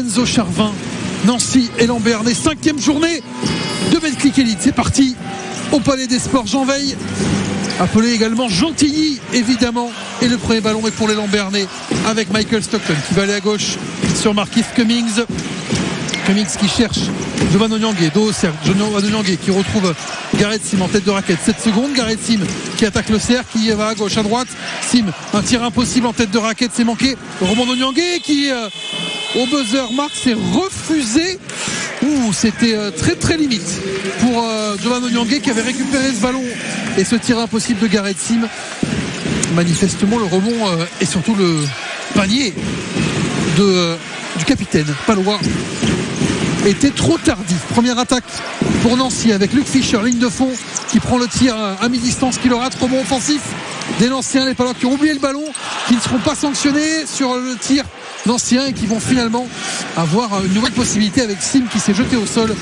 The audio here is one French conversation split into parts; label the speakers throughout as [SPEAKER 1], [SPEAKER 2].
[SPEAKER 1] Enzo Charvin, Nancy et Lambernais, 5e journée de Betclic Elite. C'est parti au Palais des Sports Jean Veil, appelé également Gentilly évidemment, et le premier ballon est pour les Lambernais avec Michael Stockton qui va aller à gauche sur Markieff Cummings qui cherche Jovan Onyangé, dos au cercle, Jovan Onyangé qui retrouve Gareth Sim en tête de raquette, 7 secondes, Gareth Sim qui attaque le cercle, qui va à gauche, à droite, Sim, un tir impossible en tête de raquette, c'est manqué, Roman Onyangé qui au buzzer marque, c'est refusé. C'était très très limite pour Jovan Onyangé qui avait récupéré ce ballon et ce tir impossible de Gareth Sim. Manifestement le rebond et surtout le panier du capitaine palois était trop tardif. Première attaque pour Nancy avec Luc Fischer, ligne de fond, qui prend le tir à mi-distance, qui le rate. Rebond offensif des Nancéens, les Palois qui ont oublié le ballon, qui ne seront pas sanctionnés sur le tir Nancéen et qui vont finalement avoir une nouvelle possibilité avec Sim qui s'est jeté au sol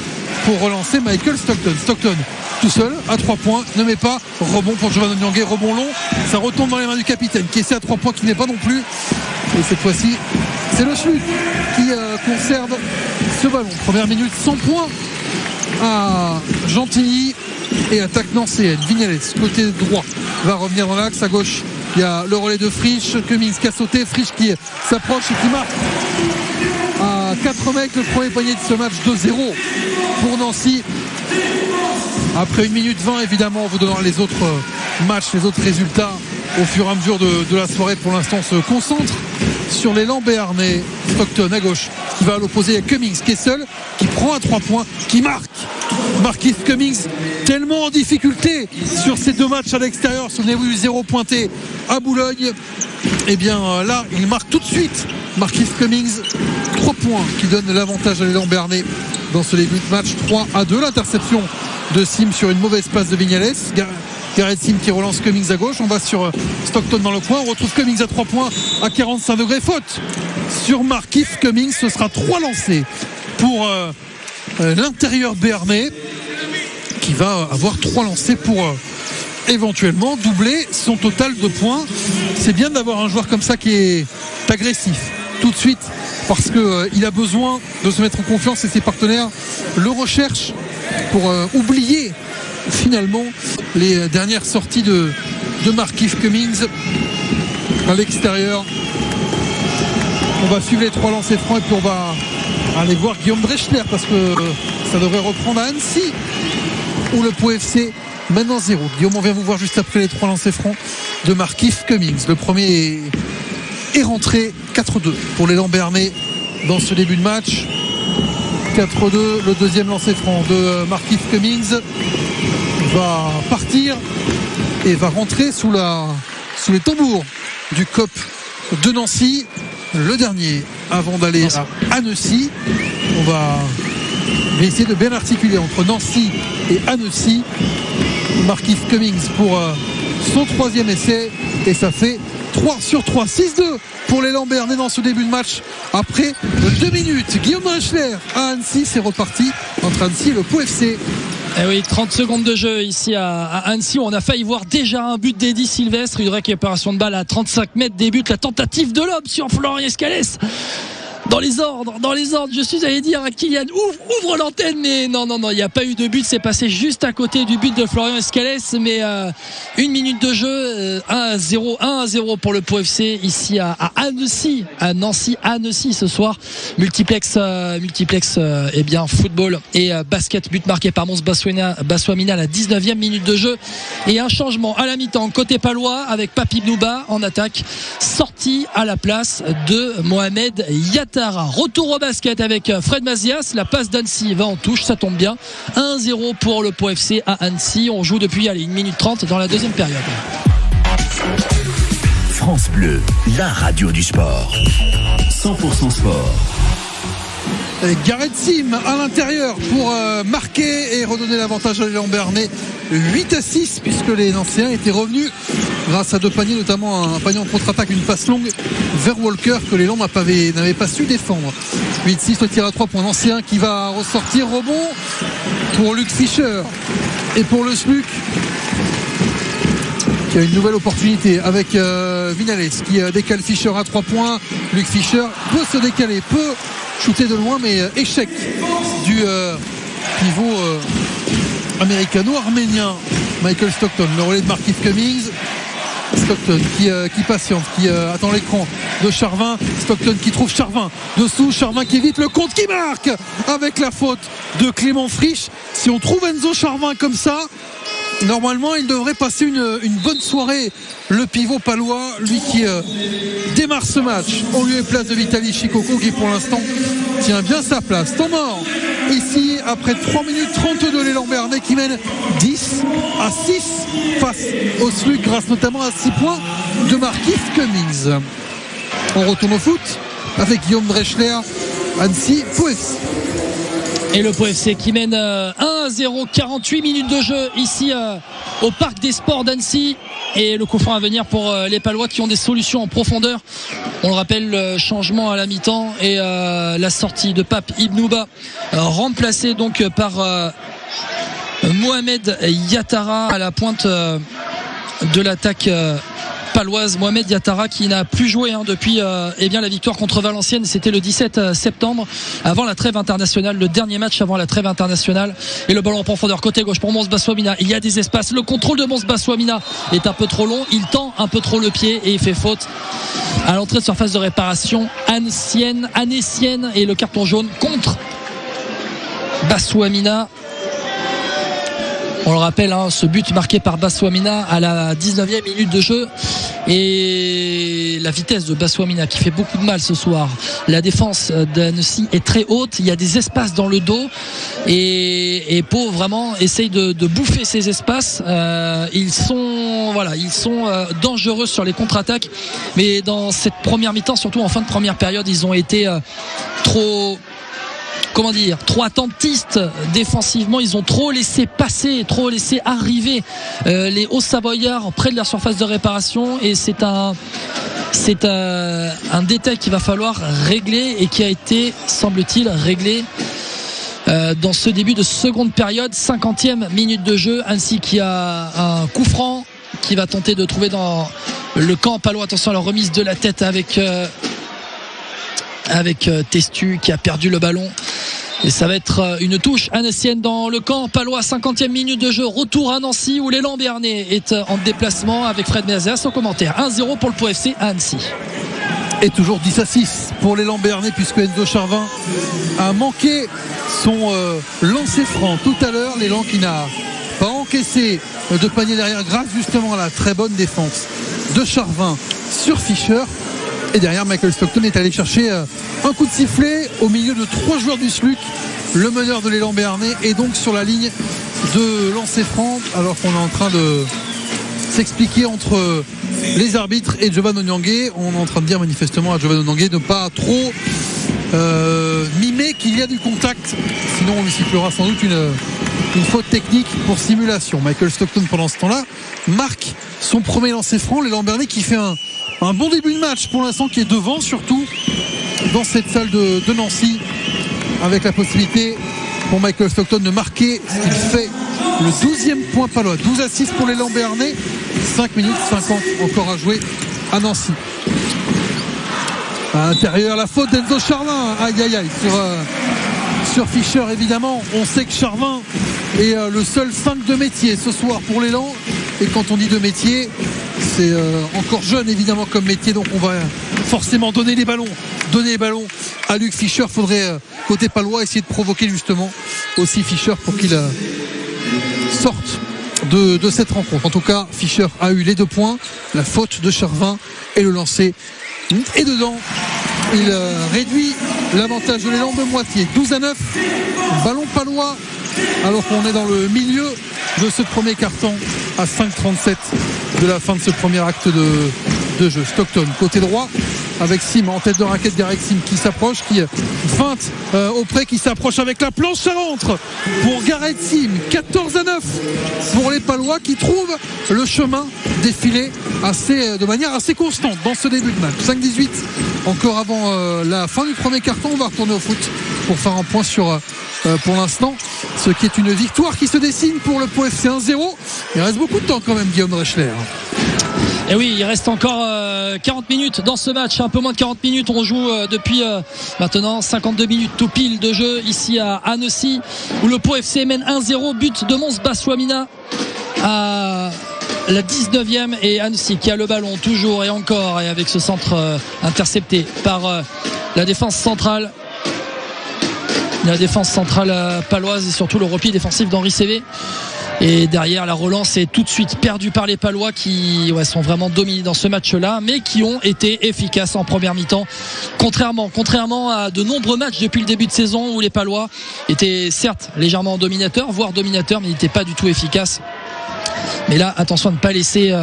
[SPEAKER 1] pour relancer Michael Stockton. Stockton tout seul à 3 points, ne met pas, rebond pour Jovan Onyangé, rebond long, ça retombe dans les mains du capitaine qui essaie à 3 points, qui n'est pas non plus, et cette fois-ci c'est le SLUC qui conserve ce ballon. Première minute, 100 points à Gentilly et attaque nancéenne. Vignales côté droit va revenir dans l'axe, à gauche il y a le relais de Frisch, Cummings qui a sauté, Frisch qui s'approche et qui marque à 4 mecs le premier panier de ce match, 2-0 pour Nancy. Après 1 minute 20 évidemment, on vous donnera les autres matchs, les autres résultats au fur et à mesure de la soirée. Pour l'instant on se concentre sur les Lambernais. Stockton à gauche qui va à l'opposé, il y a Cummings qui est seul, qui prend à 3 points, qui marque. Markieff Cummings tellement en difficulté sur ces 2 matchs à l'extérieur, souvenez-vous du 0 pointé à Boulogne, et bien là il marque tout de suite. Markieff Cummings, 3 points qui donnent l'avantage à les Lambernais dans ce début de match. 3-2, l'interception de Sim sur une mauvaise passe de Vignales. Gareth Sim qui relance Cummings à gauche, on va sur Stockton dans le coin, on retrouve Cummings à 3 points à 45 degrés, faute sur Markieff Cummings. Ce sera 3 lancés pour l'intérieur béarnais qui va avoir 3 lancés pour éventuellement doubler son total de points. C'est bien d'avoir un joueur comme ça qui est agressif tout de suite, parce qu'il a besoin de se mettre en confiance et ses partenaires le recherchent pour oublier finalement les dernières sorties de Markieff Cummings à l'extérieur. On va suivre les 3 lancers francs et puis on va aller voir Guillaume Dreschler, parce que ça devrait reprendre à Annecy où le Pau FC mène 1-0. Guillaume, on vient vous voir juste après les 3 lancers francs de Markieff Cummings. Le premier est rentré, 4-2 pour les Lambernais dans ce début de match. 4-2, le deuxième lancer franc de Markieff Cummings va partir et va rentrer sous les tambours du COP de Nancy. Le dernier avant d'aller à Annecy. On va essayer de bien articuler entre Nancy et Annecy. Markieff Cummings pour son 3e essai, et ça fait 3 sur 3, 6-2 pour les Lambernais dans ce début de match après 2 minutes. Guillaume Dreschler à Annecy, c'est reparti entre Annecy et le Pau FC.
[SPEAKER 2] Eh oui, 30 secondes de jeu ici à Annecy, où on a failli voir déjà un but d'Eddy Sylvestre, une récupération de balle à 35 mètres, débute la tentative de l'homme sur Florian Escalès. Dans les ordres, je suis allé dire à Kylian, ouvre l'antenne, mais non, il n'y a pas eu de but, c'est passé juste à côté du but de Florian Escalès, mais 1 minute de jeu, 1-0 pour le Pau FC ici à Annecy, à Nancy, Annecy ce soir. Multiplex football et basket, but marqué par Mons Baswamina à la 19e minute de jeu, et un changement à la mi-temps côté palois avec Papi Bnouba en attaque, sorti à la place de Mohamed Yattara. Retour au basket avec Fred Mazias, la passe d'Annecy va en touche, ça tombe bien. 1-0 pour le Pau FC à Annecy. On joue depuis 1 minute 30 dans la deuxième période.
[SPEAKER 3] France Bleu, la radio du sport. 100% sport.
[SPEAKER 1] Gareth Sim à l'intérieur pour marquer et redonner l'avantage à les Lambernais, 8-6, puisque les Nancéens étaient revenus grâce à 2 paniers, notamment un panier en contre-attaque, une passe longue vers Walker que les Lambes n'avaient pas su défendre. 8-6, le tir à 3 points Nancéen qui va ressortir, rebond pour Luc Fischer et pour le SLUC qui a une nouvelle opportunité avec Vignales qui décale Fischer à 3 points. Luc Fischer peut se décaler, peut shooté de loin, mais échec du pivot américano-arménien Michael Stockton. Le relais de Markieff Cummings. Stockton qui patiente, qui attend l'écran de Charvin. Stockton qui trouve Charvin dessous, Charvin qui évite le compte, qui marque avec la faute de Clément Frisch. Si on trouve Enzo Charvin comme ça, normalement il devrait passer une bonne soirée, le pivot palois, lui qui démarre ce match au lieu et place de Vitaly Chikoko, qui pour l'instant tient bien sa place. Temps mort ici après 3 minutes 32, l'élan Bernay qui mène 10-6 face au SLUC grâce notamment à 6 points de Markieff Cummings. On retourne au foot avec Guillaume Dreschler, Annecy Pau FC.
[SPEAKER 2] Et le Pau FC qui mène 1-0, 48 minutes de jeu ici au Parc des Sports d'Annecy. Et le coup franc à venir pour les Palois qui ont des solutions en profondeur. On le rappelle, le changement à la mi-temps et la sortie de Pape Ibnouba, remplacé donc par Mohamed Yattara à la pointe de l'attaque paloise. Mohamed Yattara qui n'a plus joué depuis la victoire contre Valenciennes, c'était le 17 septembre avant la trêve internationale, le dernier match avant la trêve internationale. Et le ballon en profondeur côté gauche pour Mons Baswamina, il y a des espaces, le contrôle de Mons Baswamina est un peu trop long, il tend un peu trop le pied et il fait faute à l'entrée de surface de réparation annécienne, et le carton jaune contre Baswamina. On le rappelle, ce but marqué par Baswamina à la 19e minute de jeu, et la vitesse de Baswamina qui fait beaucoup de mal ce soir. La défense d'Annecy est très haute, il y a des espaces dans le dos et Pau vraiment essaye de bouffer ces espaces. Ils sont dangereux sur les contre-attaques, mais dans cette première mi-temps, surtout en fin de première période, ils ont été trop attentistes défensivement. Ils ont trop laissé passer, trop laissé arriver les Hauts-Savoyards près de leur surface de réparation, et c'est un détail qu'il va falloir régler et qui a été, semble-t-il, réglé dans ce début de seconde période. 50e minute de jeu, ainsi qu'il y a un coup franc qui va tenter de trouver dans le camp palois. Attention à la remise de la tête avec Testu qui a perdu le ballon. Et ça va être une touche annécienne dans le camp palois. 50e minute de jeu, retour à Nancy où l'élan Bernay est en déplacement avec Fred Mézéas au commentaire. 1-0 pour le Pau FC à Annecy.
[SPEAKER 1] Et toujours 10-6 pour l'élan Bernay, puisque Enzo Charvin a manqué son lancer franc tout à l'heure. L'élan qui n'a pas encaissé de panier derrière grâce justement à la très bonne défense de Charvin sur Fischer. Et derrière, Michael Stockton est allé chercher un coup de sifflet au milieu de 3 joueurs du SLUC. Le meneur de l'élan Bernay est donc sur la ligne de lancer franc, alors qu'on est en train de s'expliquer entre les arbitres et Jovan Onyangue. On est en train de dire manifestement à Jovan Onyangue de ne pas trop mimer qu'il y a du contact, sinon on lui sifflera sans doute une faute technique pour simulation. Michael Stockton pendant ce temps-là marque son premier lancer franc. L'élan Bernay qui fait un bon début de match pour l'instant, qui est devant surtout dans cette salle de Nancy, avec la possibilité pour Michael Stockton de marquer ce qu'il fait, le 12e point palois. 12-6 pour l'élan Bernay, 5 minutes 50 encore à jouer à Nancy. À l'intérieur, la faute d'Enzo Charvin, aïe sur Fischer. Évidemment, on sait que Charvin est le seul 5 de métier ce soir pour l'élan, et quand on dit de métier, c'est encore jeune évidemment comme métier, donc on va forcément donner les ballons à Luc Fischer. Faudrait côté palois essayer de provoquer justement aussi Fischer pour qu'il sorte de cette rencontre. En tout cas, Fischer a eu les 2 points, la faute de Charvin et le lancer est dedans. Il réduit l'avantage de l'élan de moitié, 12-9, ballon palois, alors qu'on est dans le milieu de ce premier carton à 5:37 de la fin de ce premier acte de jeu. Stockton côté droit avec Sim en tête de raquette, Derek Sim qui s'approche, qui feinte auprès, qui s'approche avec la planche, ça rentre pour Gareth Sim. 14-9 pour les Palois qui trouvent le chemin défilé de manière assez constante dans ce début de match. 5-18 encore avant la fin du premier carton. On va retourner au foot pour faire un point sur pour l'instant, ce qui est une victoire qui se dessine pour le Pau FC 1-0. Il reste beaucoup de temps quand même, Guillaume Dreschler.
[SPEAKER 2] Et oui, il reste encore 40 minutes dans ce match, un peu moins de 40 minutes. On joue depuis maintenant 52 minutes tout pile de jeu ici à Annecy, où le Pau FC mène 1-0, but de Mons Basouamina à la 19e, et Annecy qui a le ballon toujours et encore, et avec ce centre intercepté par la défense centrale paloise, et surtout le repli défensif d'Henri Cévé. Et derrière, la relance est tout de suite perdue par les Palois qui sont vraiment dominés dans ce match-là, mais qui ont été efficaces en première mi-temps. Contrairement à de nombreux matchs depuis le début de saison où les Palois étaient certes légèrement dominateurs, voire dominateurs, mais n'étaient pas du tout efficaces. Mais là, attention à ne pas laisser...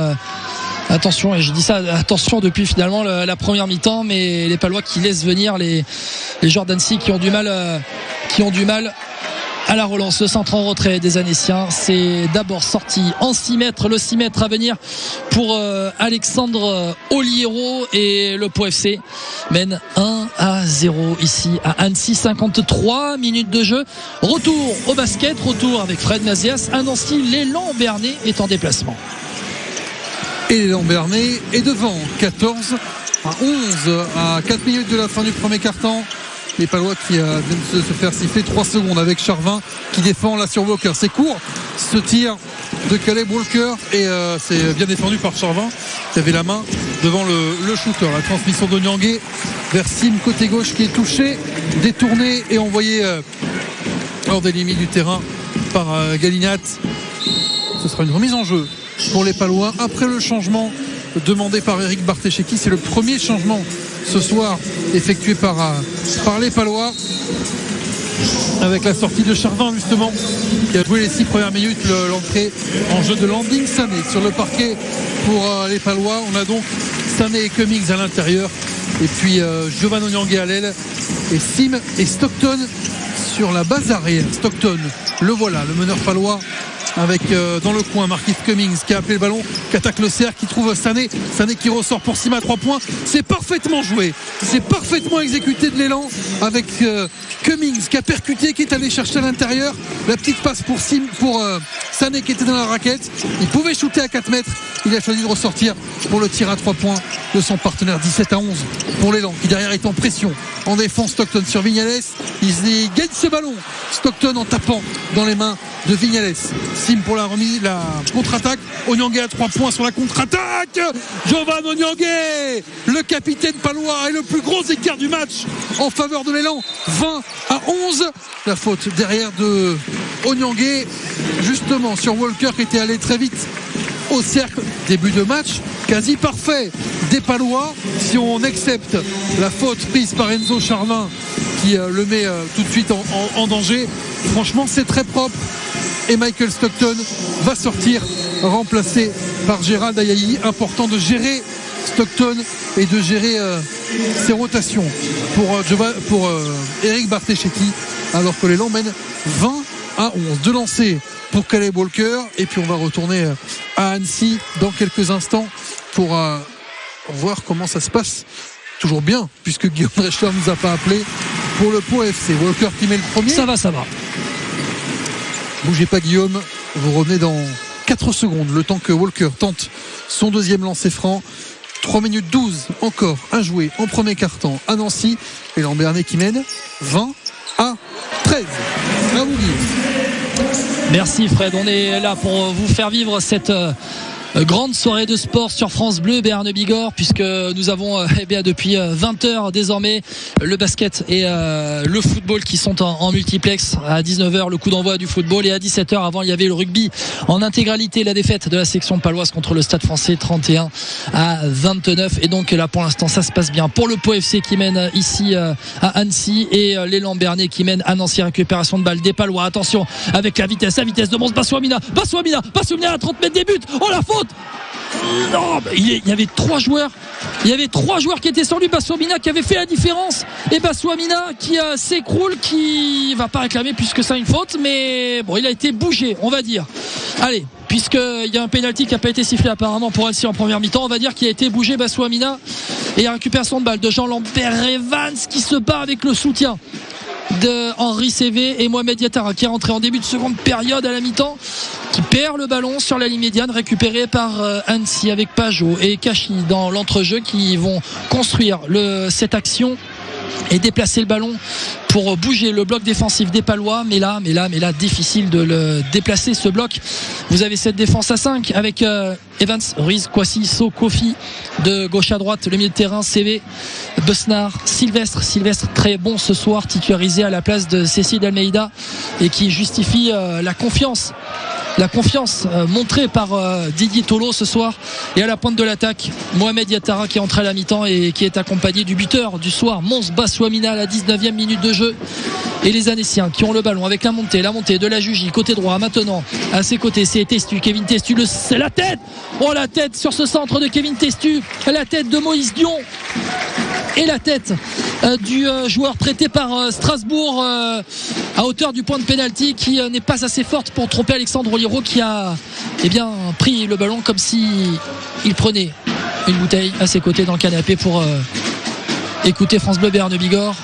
[SPEAKER 2] attention, et je dis ça, attention depuis finalement la première mi-temps, mais les Palois qui laissent venir les joueurs d'Annecy qui ont du mal à la relance. Le centre en retrait des Annéciens, c'est d'abord sorti en 6 mètres, le 6 mètres à venir pour Alexandre Oliero, et le Pau FC mène 1-0 ici à Annecy. 53 minutes de jeu, retour au basket, retour avec Fred Mazias à Nancy. L'élan Bernay est en déplacement.
[SPEAKER 1] Et l'élan Bernay est devant 14-11 à 4 minutes de la fin du premier quart-temps. Les Palois qui viennent de se faire siffler 3 secondes avec Charvin qui défend là sur Walker. C'est court, ce tir de Caleb Walker, et c'est bien défendu par Charvin qui avait la main devant le shooter. La transmission de Nyangé vers Sim côté gauche qui est touché, détourné et envoyé hors des limites du terrain par Galinat. Ce sera une remise en jeu pour les Palois après le changement demandé par Eric Barthécheki. C'est le premier changement ce soir effectué par les Palois, avec la sortie de Charvin justement, qui a joué les 6 premières minutes. L'entrée en jeu de Landing Sané sur le parquet pour les Palois. On a donc Sané et Cummings à l'intérieur, et puis Giovanni Nyangé à l'aile, et Sim et Stockton sur la base arrière. Stockton, le voilà, le meneur palois, avec dans le coin Marquis Cummings qui a appelé le ballon, qui attaque le cercle, qui trouve Sané qui ressort pour Sim à 3 points. C'est parfaitement joué, c'est parfaitement exécuté de l'élan, avec Cummings qui a percuté, qui est allé chercher à l'intérieur. La petite passe pour Sané qui était dans la raquette. Il pouvait shooter à 4 mètres, il a choisi de ressortir pour le tir à 3 points de son partenaire. 17-11 pour l'élan qui derrière est en pression en défense. Stockton sur Vignales, il gagne ce ballon, Stockton, en tapant dans les mains de Vignales. Sim pour la remise, la contre-attaque. Onyangé à 3 points sur la contre-attaque. Giovanni Onyangé, le capitaine palois, et le plus gros écart du match en faveur de l'élan. 20-11. La faute derrière de Onyangé, justement sur Walker, qui était allé très vite au cercle. Début de match quasi parfait des Palois, si on accepte la faute prise par Enzo Charvin qui le met tout de suite en danger. Franchement, c'est très propre, et Michael Stockton va sortir remplacé par Gérald Ayayi. Important de gérer Stockton et de gérer ses rotations pour Eric Barthécheki, alors que l'élan mène 20-11. De lancer pour Caleb Walker, et puis on va retourner à Annecy dans quelques instants pour voir comment ça se passe. Toujours bien, puisque Guillaume Dreschler nous a pas appelé pour le Pau FC. Walker qui met le premier.
[SPEAKER 2] Ça va.
[SPEAKER 1] Bougez pas, Guillaume, vous revenez dans 4 secondes, le temps que Walker tente son deuxième lancer franc. 3 minutes 12 encore à jouer en premier quart-temps à Nancy, et Lambernais qui mène 20-13. À vous, Guillaume.
[SPEAKER 2] Merci Fred, on est là pour vous faire vivre cette grande soirée de sport sur France Bleu Béarn Bigorre, puisque nous avons depuis 20h désormais le basket et le football qui sont en multiplex. À 19h le coup d'envoi du football, et à 17h avant il y avait le rugby en intégralité. La défaite de la section paloise contre le Stade Français 31-29, et donc là pour l'instant ça se passe bien pour le Pau FC qui mène ici à Annecy, et l'élan Bernay qui mène à Nancy. Récupération de balle des Palois, attention avec la vitesse de Mons Basouamina à 30 mètres des buts. Oh la faute! Non, il y avait 3 joueurs. Il y avait 3 joueurs qui étaient sur lui. Basouamina qui avait fait la différence, et Basouamina qui s'écroule, qui va pas réclamer puisque c'est une faute, mais bon, il a été bougé, on va dire. Allez, puisqu'il y a un pénalty qui n'a pas été sifflé apparemment pour Annecy en première mi-temps, on va dire qu'il a été bougé Basouamina, et récupération de balle de Jean-Lambert Evans qui se bat avec le soutien de Henri Cévé et Mohamed Yattara qui est rentré en début de seconde période à la mi-temps, qui perd le ballon sur la ligne médiane, récupéré par Annecy avec Pajot et Kachi dans l'entrejeu qui vont construire cette action et déplacer le ballon pour bouger le bloc défensif des Palois. Mais là, difficile de le déplacer, ce bloc. Vous avez cette défense à 5 avec Evans, Ruiz, Kwasi, So, Kofi de gauche à droite, le milieu de terrain, CV, Besnard, Sylvestre très bon ce soir, titularisé à la place de Cécile Almeida et qui justifie la confiance montrée par Didier Tolo ce soir. Et à la pointe de l'attaque, Mohamed Yattara qui est entré à la mi-temps et qui est accompagné du buteur du soir, Mons Bassouamina, à la 19e minute de jeu. Et les Annéciens qui ont le ballon avec la montée de la Jugie côté droit. Maintenant à ses côtés, c'est Testu, Kevin Testu, c'est la tête, la tête sur ce centre de Kevin Testu, la tête de Moïse Dion et la tête du joueur prêté par Strasbourg à hauteur du point de pénalty, qui n'est pas assez forte pour tromper Alexandre Oliro, qui a pris le ballon comme si il prenait une bouteille à ses côtés dans le canapé pour écouter France Bleu Béarn Bigorre.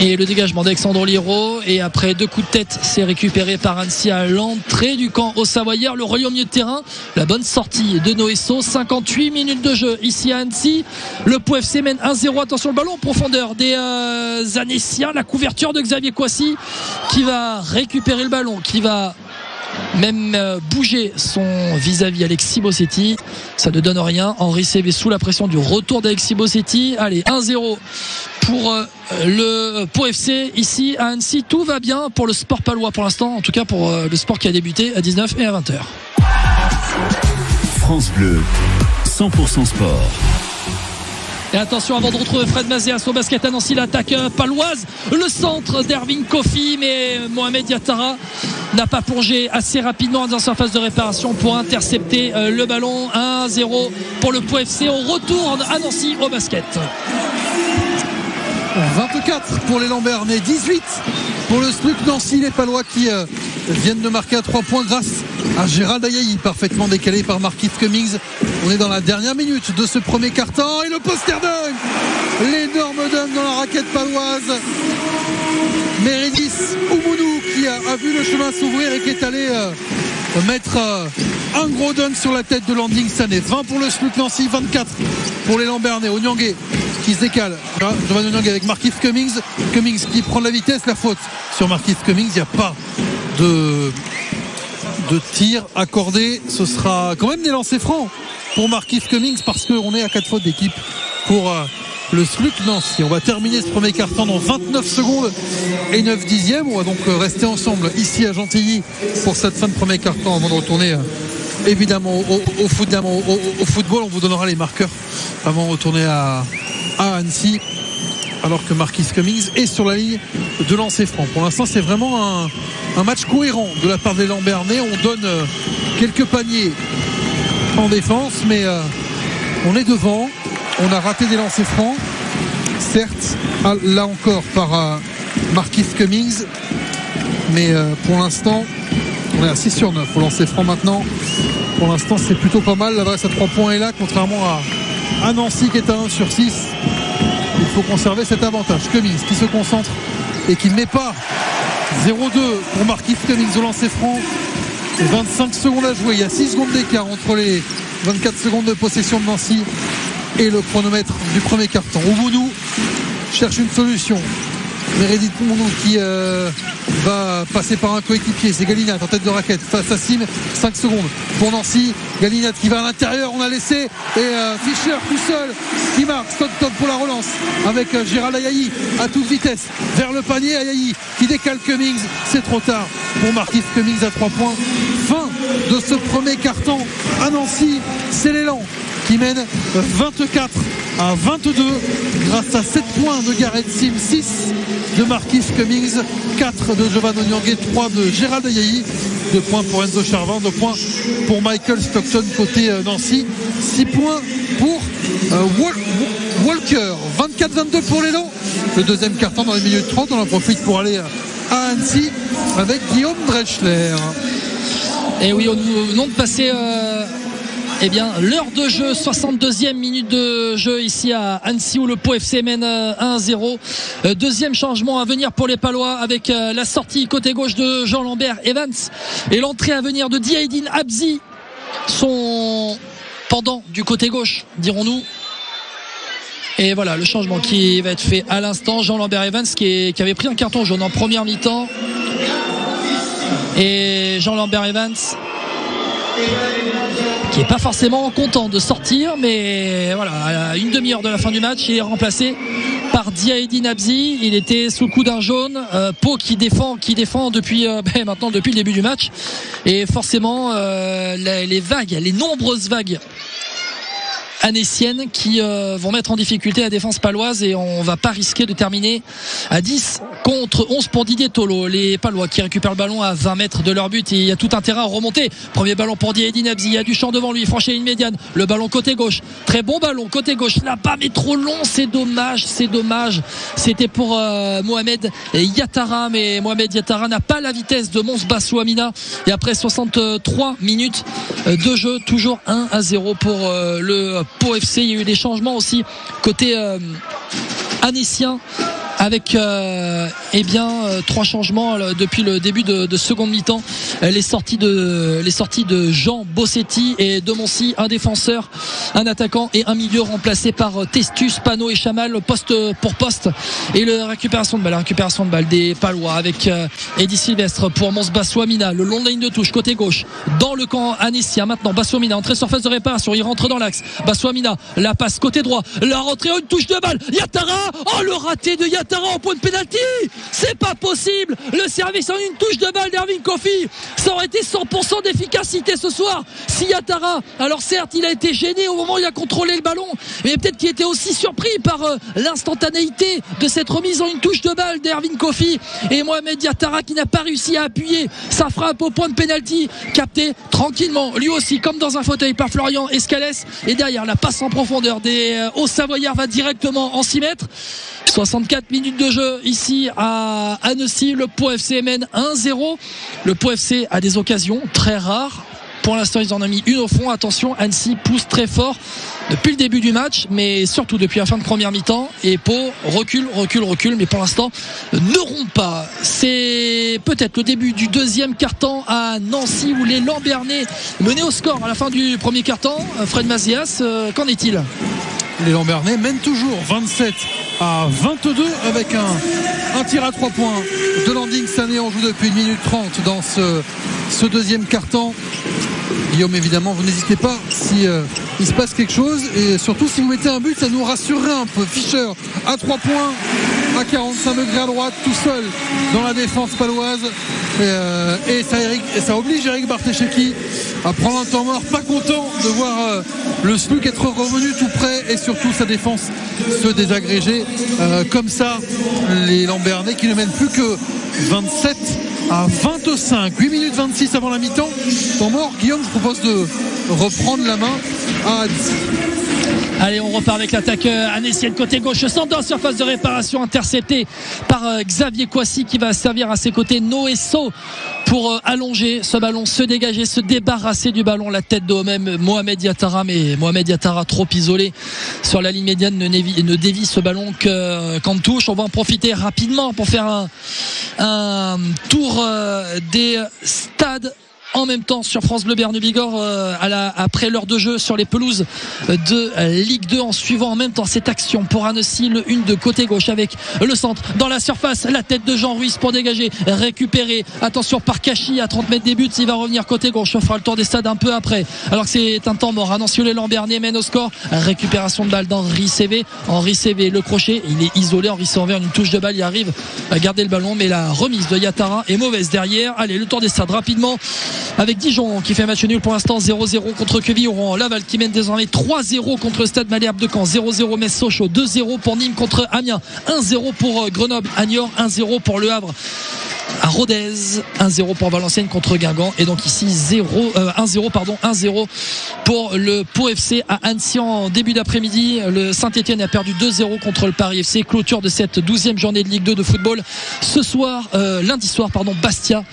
[SPEAKER 2] Et le dégagement d'Alexandre Oliro, et après 2 coups de tête, c'est récupéré par Annecy à l'entrée du camp au Savoyard. Le relais au milieu de terrain, la bonne sortie de Noé So. 58 minutes de jeu ici à Annecy. Le Pau FC mène 1-0. Attention, le ballon en profondeur des Annéciens, la couverture de Xavier Kwasi qui va récupérer le ballon, qui va même bouger son vis-à-vis Alexis Bossetti. Ça ne donne rien. Henri Cévé sous la pression du retour d'Alexis Bossetti. Allez, 1-0 pour le Pau FC ici à Annecy. Tout va bien pour le sport palois pour l'instant, en tout cas pour le sport qui a débuté à 19 et à 20h.
[SPEAKER 3] France Bleu, 100% sport.
[SPEAKER 2] Et attention, avant de retrouver Fred Mazéas au basket à Nancy, l'attaque paloise, le centre d'Erving Kofi, mais Mohamed Yattara n'a pas plongé assez rapidement dans sa phase de réparation pour intercepter le ballon. 1-0 pour le Pau FC. On retourne à Nancy au basket.
[SPEAKER 1] 24 pour les Lambernais, 18 pour le SLUC Nancy. Les Palois qui viennent de marquer à 3 points grâce à Gérald Ayayi, parfaitement décalé par Marquis Cummings. On est dans la dernière minute de ce premier quart-temps et le poster dunk, l'énorme dunk dans la raquette paloise. Meredith Oumounou qui a vu le chemin s'ouvrir et qui est allé mettre un gros dunk sur la tête de Landing Sané. 20 pour le SLUC Nancy, 24 pour les Lambernais. Onyangé qui se décale, Giovanni Onyangé avec Marquis Cummings qui prend de la vitesse. La faute sur Marquis Cummings, il n'y a pas de tir accordé. Ce sera quand même des lancers francs pour Marquis Cummings parce qu'on est à 4 fautes d'équipe pour le SLUC Nancy. On va terminer ce premier quart-temps dans 29 secondes et 9 dixièmes. On va donc rester ensemble ici à Gentilly pour cette fin de premier quart-temps avant de retourner évidemment au football. On vous donnera les marqueurs avant de retourner à Annecy, alors que Marquis Cummings est sur la ligne de lancer franc. Pour l'instant, c'est vraiment un match cohérent de la part des Lambernais. On donne quelques paniers en défense, mais on est devant. On a raté des lancers francs, certes, là encore par Marquis Cummings, mais pour l'instant on est à 6 sur 9 au lancer franc maintenant. Pour l'instant c'est plutôt pas mal. L'adresse à 3 points est là, contrairement à Nancy qui est à 1 sur 6. Il faut conserver cet avantage. Cummings qui se concentre et qui ne met pas. 0-2 pour Marquis Cummings au lancer franc. Et 25 secondes à jouer. Il y a 6 secondes d'écart entre les 24 secondes de possession de Nancy et le chronomètre du premier quart-temps. Oumounou cherche une solution. Meredith Oumounou qui va passer par un coéquipier. C'est Galinat en tête de raquette face à Sim. 5 secondes pour Nancy. Galinat qui va à l'intérieur. On a laissé. Et Fischer tout seul qui marque. Stop pour la relance avec Gérald Ayayi à toute vitesse vers le panier. Ayayi qui décale Cummings. C'est trop tard pour Marquis Cummings à 3 points. Fin de ce premier quart-temps à Nancy. C'est l'élan qui mène 24 à 22 grâce à 7 points de Gareth Sim, 6 de Marquis Cummings, 4 de Giovanni Onyangé, 3 de Gérald Ayayi, 2 points pour Enzo Charvin, 2 points pour Michael Stockton côté Nancy, 6 points pour Walker. 24-22 pour l'élan. Le deuxième carton dans les minutes 30, on en profite pour aller à Annecy avec Guillaume Dreschler.
[SPEAKER 2] Et oui, nous venons de passer l'heure de jeu, 62e minute de jeu ici à Annecy où le Pau FC mène 1-0. Deuxième changement à venir pour les Palois avec la sortie côté gauche de Jean-Lambert Evans et l'entrée à venir de Diaydine Abzi, son pendant du côté gauche, dirons-nous. Et voilà le changement qui va être fait à l'instant. Jean-Lambert Evans qui avait pris un carton jaune en première mi-temps. Et Jean-Lambert Evans qui est pas forcément content de sortir, mais voilà, à une demi-heure de la fin du match, il est remplacé par Diaydine Abzi. Il était sous le coup d'un jaune. Pau qui défend depuis maintenant depuis le début du match, et forcément les nombreuses vagues annéciennes qui vont mettre en difficulté la défense paloise, et on va pas risquer de terminer à 10 contre 11 pour Didier Tolo. Les Palois qui récupèrent le ballon à 20 mètres de leur but, et il y a tout intérêt à remonter. Premier ballon pour Diaydine Abzi, il y a du champ devant lui, franchit une médiane, le ballon côté gauche, très bon ballon côté gauche là-bas, mais trop long, c'est dommage. C'était pour Mohamed Yattara, mais Mohamed Yattara n'a pas la vitesse de Mons Bassouamina, et après 63 minutes de jeu, toujours 1-0 pour le Pau FC. Il y a eu des changements aussi côté annécien avec 3 changements depuis le début de seconde mi-temps. Les sorties de Jean Bossetti et de Moncy, un défenseur, un attaquant et un milieu remplacé par Testus, Pano et Chamal poste pour poste, et la récupération de balle des Palois avec Eddy Sylvestre pour Mons Bassouamina, le long de ligne de touche côté gauche dans le camp annécien. Maintenant Bassouamina entrée surface de réparation, il rentre dans l'axe. Bassouamina, la passe côté droit, la rentrée, une touche de balle, Yattara, le raté de Yattara en point de pénalty, c'est pas possible. Le service en une touche de balle d'Ervin Kofi, ça aurait été 100% d'efficacité ce soir si Yattara, alors certes il a été gêné au moment où il a contrôlé le ballon, mais peut-être qu'il était aussi surpris par l'instantanéité de cette remise en une touche de balle d'Ervin Kofi, et Mohamed Yattara qui n'a pas réussi à appuyer sa frappe au point de pénalty, capté tranquillement lui aussi comme dans un fauteuil par Florian Escalès, et derrière la passe en profondeur des Hauts-Savoyards va directement en 6 mètres. 64 minutes de jeu ici à Annecy, le Pau FC mène 1-0. Le Pau FC a des occasions très rares. Pour l'instant, ils en ont mis une au fond. Attention, Annecy pousse très fort depuis le début du match, mais surtout depuis la fin de première mi-temps. Et Pau recule, mais pour l'instant ne rompt pas. C'est peut-être le début du deuxième quart-temps à Nancy où les Lambernais menaient au score à la fin du premier quart-temps. Fred Mazias, qu'en est-il ?
[SPEAKER 1] Les Lambernais mènent toujours 27-22 avec un tir à 3 points de Landing Sané. On joue depuis 1 minute 30 dans ce deuxième quart-temps. Guillaume, évidemment, vous n'hésitez pas si il se passe quelque chose, et surtout si vous mettez un but, ça nous rassurerait un peu. Fischer à 3 points à 45 degrés à droite, tout seul dans la défense paloise, et ça oblige Eric Bartesheki à prendre un temps mort, pas content de voir le SLUC être revenu tout près, et surtout sa défense se désagréger comme ça. Les Lambernais qui ne mènent plus que 27-25, 8 minutes 26 avant la mi-temps. Temps mort. Guillaume, je propose de reprendre la main à Annecy.
[SPEAKER 2] Allez, on repart avec l'attaque annécienne côté gauche, centre en surface de réparation, intercepté par Xavier Kouassi qui va servir à ses côtés Noesso pour allonger ce ballon, se dégager, se débarrasser du ballon. La tête de même Mohamed Yattara, mais Mohamed Yattara trop isolé sur la ligne médiane ne dévie ce ballon qu'en touche. On va en profiter rapidement pour faire un tour des stades en même temps sur France Bleu Béarn Bigorre après l'heure de jeu sur les pelouses de Ligue 2, en suivant en même temps cette action pour Annecy, le 1 de côté gauche avec le centre dans la surface, la tête de Jean Ruiz pour dégager, récupérer, attention par Kachi à 30 mètres des buts, il va revenir côté gauche. On fera le tour des stades un peu après, alors que c'est un temps mort. Annecy, les Lambernais mènent au score. Récupération de balle d'Henri Cévé, le crochet, il est isolé. Henri Cévé en une touche de balle, il arrive à garder le ballon, mais la remise de Yattara est mauvaise derrière. Allez, le tour des stades rapidement avec Dijon qui fait match nul pour l'instant, 0-0 contre Quevilly-Rouen. Laval qui mène désormais 3-0 contre le Stade Malherbe de Caen, 0-0 Metz-Sochaux, 2-0 pour Nîmes contre Amiens, 1-0 pour Grenoble à Niort, 1-0 pour Le Havre à Rodez, 1-0 pour Valenciennes contre Guingamp, et donc ici 1-0 pour le Pau FC à Annecy en début d'après-midi. Le Saint-Etienne a perdu 2-0 contre le Paris FC. Clôture de cette 12e journée de Ligue 2 de football ce soir, lundi soir, Bastia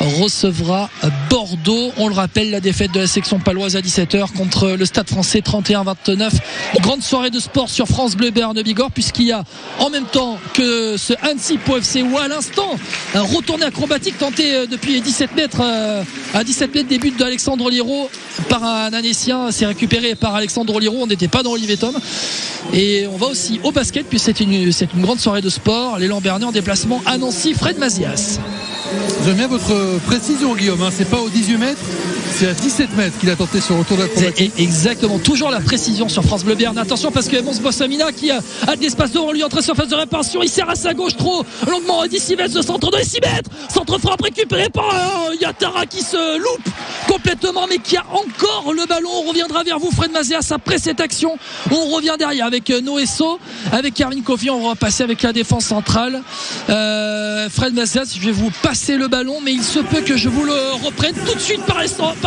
[SPEAKER 2] recevra Bordeaux. On le rappelle, la défaite de la section paloise à 17h contre le Stade Français 31-29. Une grande soirée de sport sur France Bleu Béarn Bigorre, puisqu'il y a en même temps que ce Annecy Pau FC, où à l'instant un retourné acrobatique tenté depuis 17 mètres à 17 mètres des buts d'Alexandre Liraud par un Annécien. C'est récupéré par Alexandre Liraud. On n'était pas dans Olivier Tom. Et on va aussi au basket, puis c'est une grande soirée de sport. L'élan Béarnais en déplacement à Nancy. Fred Mazias.
[SPEAKER 1] J'aime bien votre précision, Guillaume, c'est pas aux 18 mètres, c'est à 17 mètres qu'il a tenté ce retour d'acrobatie.
[SPEAKER 2] Exactement, toujours la précision sur France Bleu Béarn. Attention, parce que Mons Bossamina qui a de l'espace devant lui, entrée sur phase de réparation, il sert à sa gauche trop longuement, 10 Sylvestre de centre de 6 mètres, centre frappe récupéré par Yatara qui se loupe complètement, mais qui a encore le ballon. On reviendra vers vous, Fred Mazias, après cette action. On revient derrière avec Noesso, avec Karvin Kofi. On va passer avec la défense centrale. Fred Mazias, je vais vous passer le ballon, mais il se peut que je vous le reprenne tout de suite. Par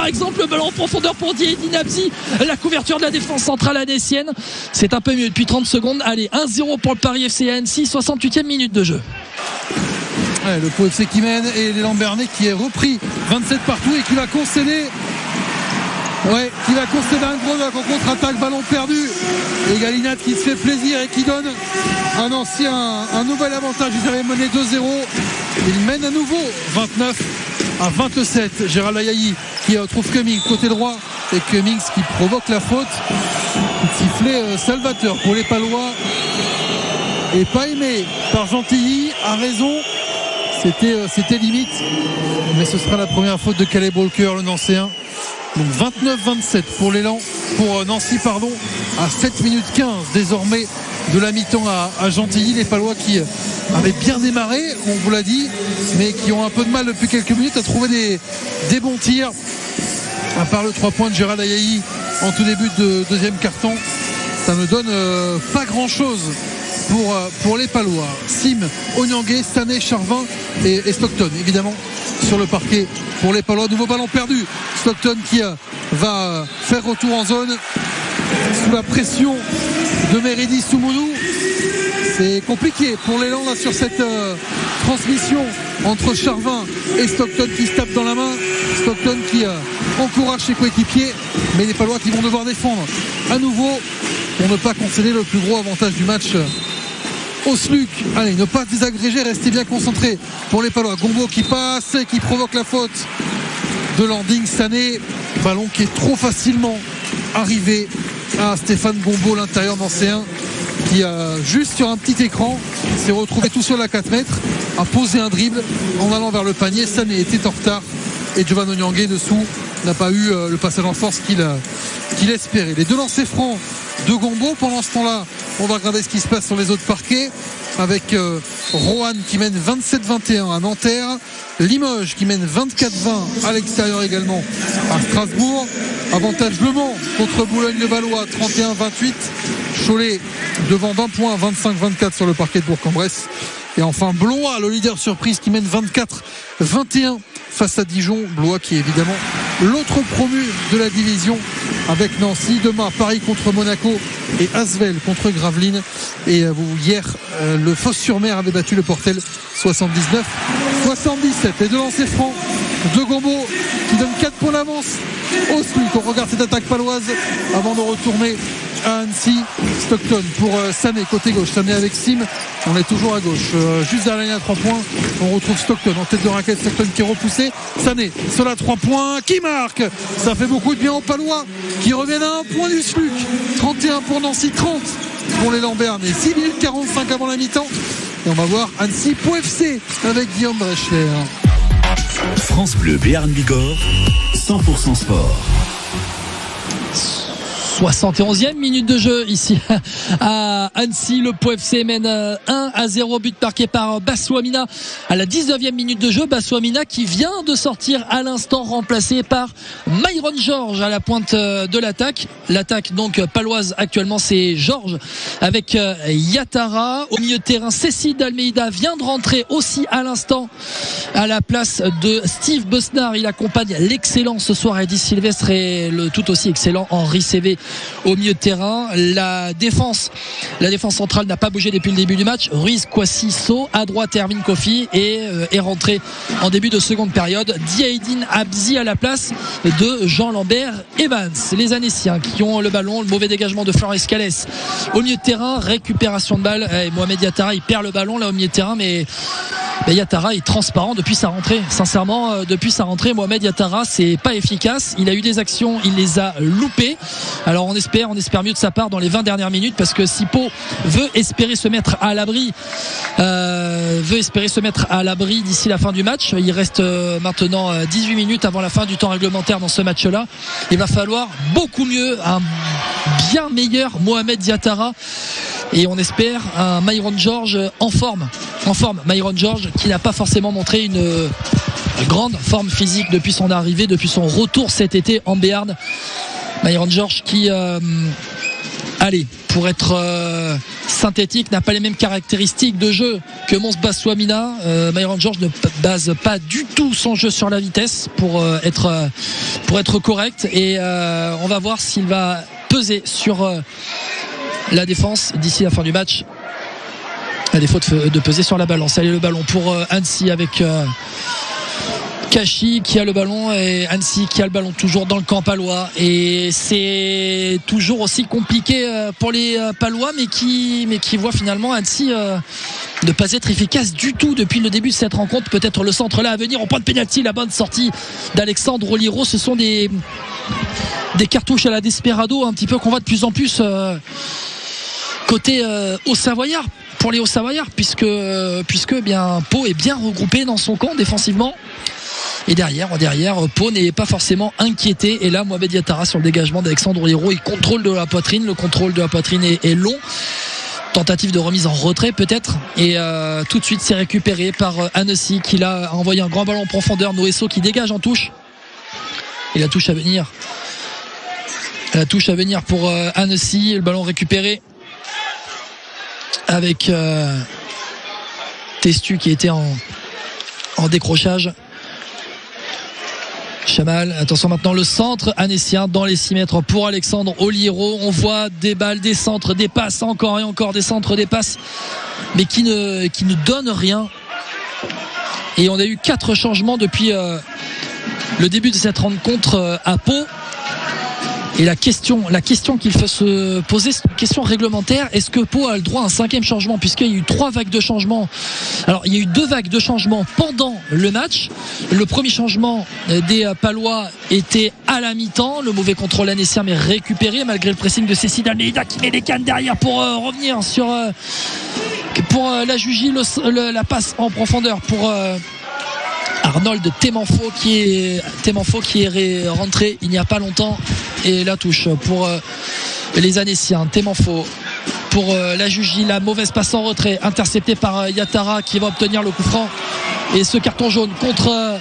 [SPEAKER 2] exemple, le ballon en profondeur pour Diedi Nabzi, la couverture de la défense centrale annécienne. C'est un peu mieux depuis 30 secondes. Allez, 1-0 pour le Paris FC à Annecy, 68e minute de jeu.
[SPEAKER 1] Ouais, le Pau FC qui mène et l'élan Béarnais qui est repris 27 partout et qui va concéder. Ouais, qui va concéder un gros en contre-attaque, ballon perdu. Et Galinat qui se fait plaisir et qui donne un nouvel avantage. Ils avaient mené 2-0. Il mène à nouveau 29-27. Gérald Ayayi qui trouve Cummings côté droit et Cummings qui provoque la faute. Sifflet salvateur pour les Palois et pas aimé par Gentilly, a raison. C'était limite, mais ce sera la première faute de Caleb Walker, le Nancéen. Donc 29-27 pour Nancy, à 7 minutes 15 désormais de la mi-temps à Gentilly. Les Palois qui avaient bien démarré, on vous l'a dit, mais qui ont un peu de mal depuis quelques minutes à trouver des bons tirs. À part le 3 points de Gérald Ayayi en tout début de deuxième quart-temps, ça ne donne pas grand-chose pour les Palois. Sim, Onyangué, Sané, Charvin et Stockton évidemment sur le parquet pour les Palois. Nouveau ballon perdu, Stockton qui va faire retour en zone sous la pression de Meridi Soumounou. C'est compliqué pour l'élan là sur cette transmission entre Charvin et Stockton qui se tape dans la main. Stockton qui encourage ses coéquipiers, mais les Palois qui vont devoir défendre à nouveau pour ne pas concéder le plus gros avantage du match au SLUC. Allez, ne pas désagréger, restez bien concentrés pour les Palois. Gombo qui passe et qui provoque la faute de Landing. Sané, ballon qui est trop facilement arrivé à Stéphane Gombo, l'intérieur nancéen, qui juste sur un petit écran s'est retrouvé tout seul à 4 mètres, a posé un dribble en allant vers le panier. Sané était en retard et Giovanni Onyangué dessous n'a pas eu le passage en force qu'il espérait. Les deux lancers francs de Gombo. Pendant ce temps-là, on va regarder ce qui se passe sur les autres parquets avec Roanne qui mène 27-21 à Nanterre, Limoges qui mène 24-20 à l'extérieur également à Strasbourg. Avantage Le Mans contre Boulogne-le-Valois 31-28. Cholet devant 20 points, 25-24 sur le parquet de Bourg-en-Bresse. Et enfin Blois, le leader surprise qui mène 24-21 face à Dijon. Blois qui est évidemment l'autre promu de la division avec Nancy. Demain, Paris contre Monaco et Asvel contre Gravelines. Et hier, le Fos-sur-Mer avait battu le Portel 79-77. Les deux lancers francs de Gombo qui donne 4 points d'avance au SLUC. On regarde cette attaque paloise avant de retourner à Annecy. Stockton pour Sané côté gauche. Sané avec Sim, on est toujours à gauche, juste derrière la ligne à 3 points. On retrouve Stockton en tête de raquette. Stockton qui est repoussé. Sané sur la 3 points qui marque. Ça fait beaucoup de bien aux Palois qui reviennent à 1 point du SLUC. 31 pour Nancy, 30 pour les Lambernais. 6 minutes 45 avant la mi-temps et on va voir Annecy Pau FC avec Guillaume Breschler.
[SPEAKER 3] France Bleu Béarn Bigorre, 100% sport.
[SPEAKER 2] 71e minute de jeu ici à Annecy. Le Pau FC mène 1-0, but marqué par Bassouamina à la 19e minute de jeu. Bassouamina qui vient de sortir à l'instant, remplacé par Myron Georges à la pointe de l'attaque. L'attaque donc paloise actuellement, c'est Georges avec Yatara. Au milieu de terrain, Cécile d'Almeida vient de rentrer aussi à l'instant à la place de Steve Besnard. Il accompagne l'excellent ce soir Eddy Sylvestre et le tout aussi excellent Henri Cévé au milieu de terrain. La défense centrale n'a pas bougé depuis le début du match. Ruiz, Kouassi, So, à droite Erwin Kofi est rentré en début de seconde période. Diaydin Abzi à la place de Jean-Lambert Evans. Les Annéciens qui ont le ballon, le mauvais dégagement de Florent Escalès au milieu de terrain, récupération de balle. Mohamed Yattara il perd le ballon là au milieu de terrain, mais Yattara est transparent depuis sa rentrée. Sincèrement, depuis sa rentrée, Mohamed Yattara c'est pas efficace. Il a eu des actions, il les a loupées. Alors on espère mieux de sa part dans les 20 dernières minutes, parce que si Pau veut espérer se mettre à l'abri d'ici la fin du match, il reste maintenant 18 minutes avant la fin du temps réglementaire dans ce match-là. Il va falloir beaucoup mieux, un bien meilleur Mohamed Yattara, et on espère un Myron George en forme. Myron George qui n'a pas forcément montré une grande forme physique depuis son arrivée, depuis son retour cet été en Béarn. Myron George qui pour être synthétique, n'a pas les mêmes caractéristiques de jeu que Mons Basouamina. Myron George ne base pas du tout son jeu sur la vitesse pour être correct, et on va voir s'il va peser sur la défense d'ici la fin du match, à défaut de peser sur la balance. Allez, le ballon pour Annecy avec Kachi qui a le ballon, et Annecy qui a le ballon toujours dans le camp palois, et c'est toujours aussi compliqué pour les palois, mais qui voit finalement Annecy ne pas être efficace du tout depuis le début de cette rencontre. Peut-être le centre là à venir au point de pénalty, la bonne sortie d'Alexandre Oliro. Ce sont des cartouches à la Desperado un petit peu qu'on voit de plus en plus côté Haut-Savoyard, pour les Hauts-Savoyards, puisque bien Pau est bien regroupé dans son camp défensivement, et derrière Pau n'est pas forcément inquiété. Et là Mohamed Yattara sur le dégagement d'Alexandre Oliro, il contrôle de la poitrine, le contrôle de la poitrine est long, tentative de remise en retrait peut-être, et tout de suite c'est récupéré par Annecy qui l'a envoyé un grand ballon en profondeur. Noesso qui dégage en touche, et la touche à venir pour Annecy. Le ballon récupéré avec Testu qui était en décrochage. Chamal, attention maintenant le centre annécien dans les 6 mètres pour Alexandre Oliro. On voit des balles, des centres, des passes, encore et encore des centres, des passes, mais qui ne donnent rien. Et on a eu 4 changements depuis le début de cette rencontre à Pau. Et la question qu'il faut se poser, c'est une question réglementaire. Est-ce que Pau a le droit à un 5e changement, puisqu'il y a eu 3 vagues de changements? Alors il y a eu 2 vagues de changements pendant le match. Le premier changement des Palois était à la mi-temps, le mauvais contrôle annécien mais récupéré malgré le pressing de Cécile Almeida qui met les cannes derrière pour revenir sur pour la Jugy, la passe en profondeur pour Arnold Temanfo qui est rentré il n'y a pas longtemps, et la touche pour les Annéciens. Temanfo pour la Jugy, la mauvaise passe en retrait interceptée par Yattara qui va obtenir le coup franc, et ce carton jaune contre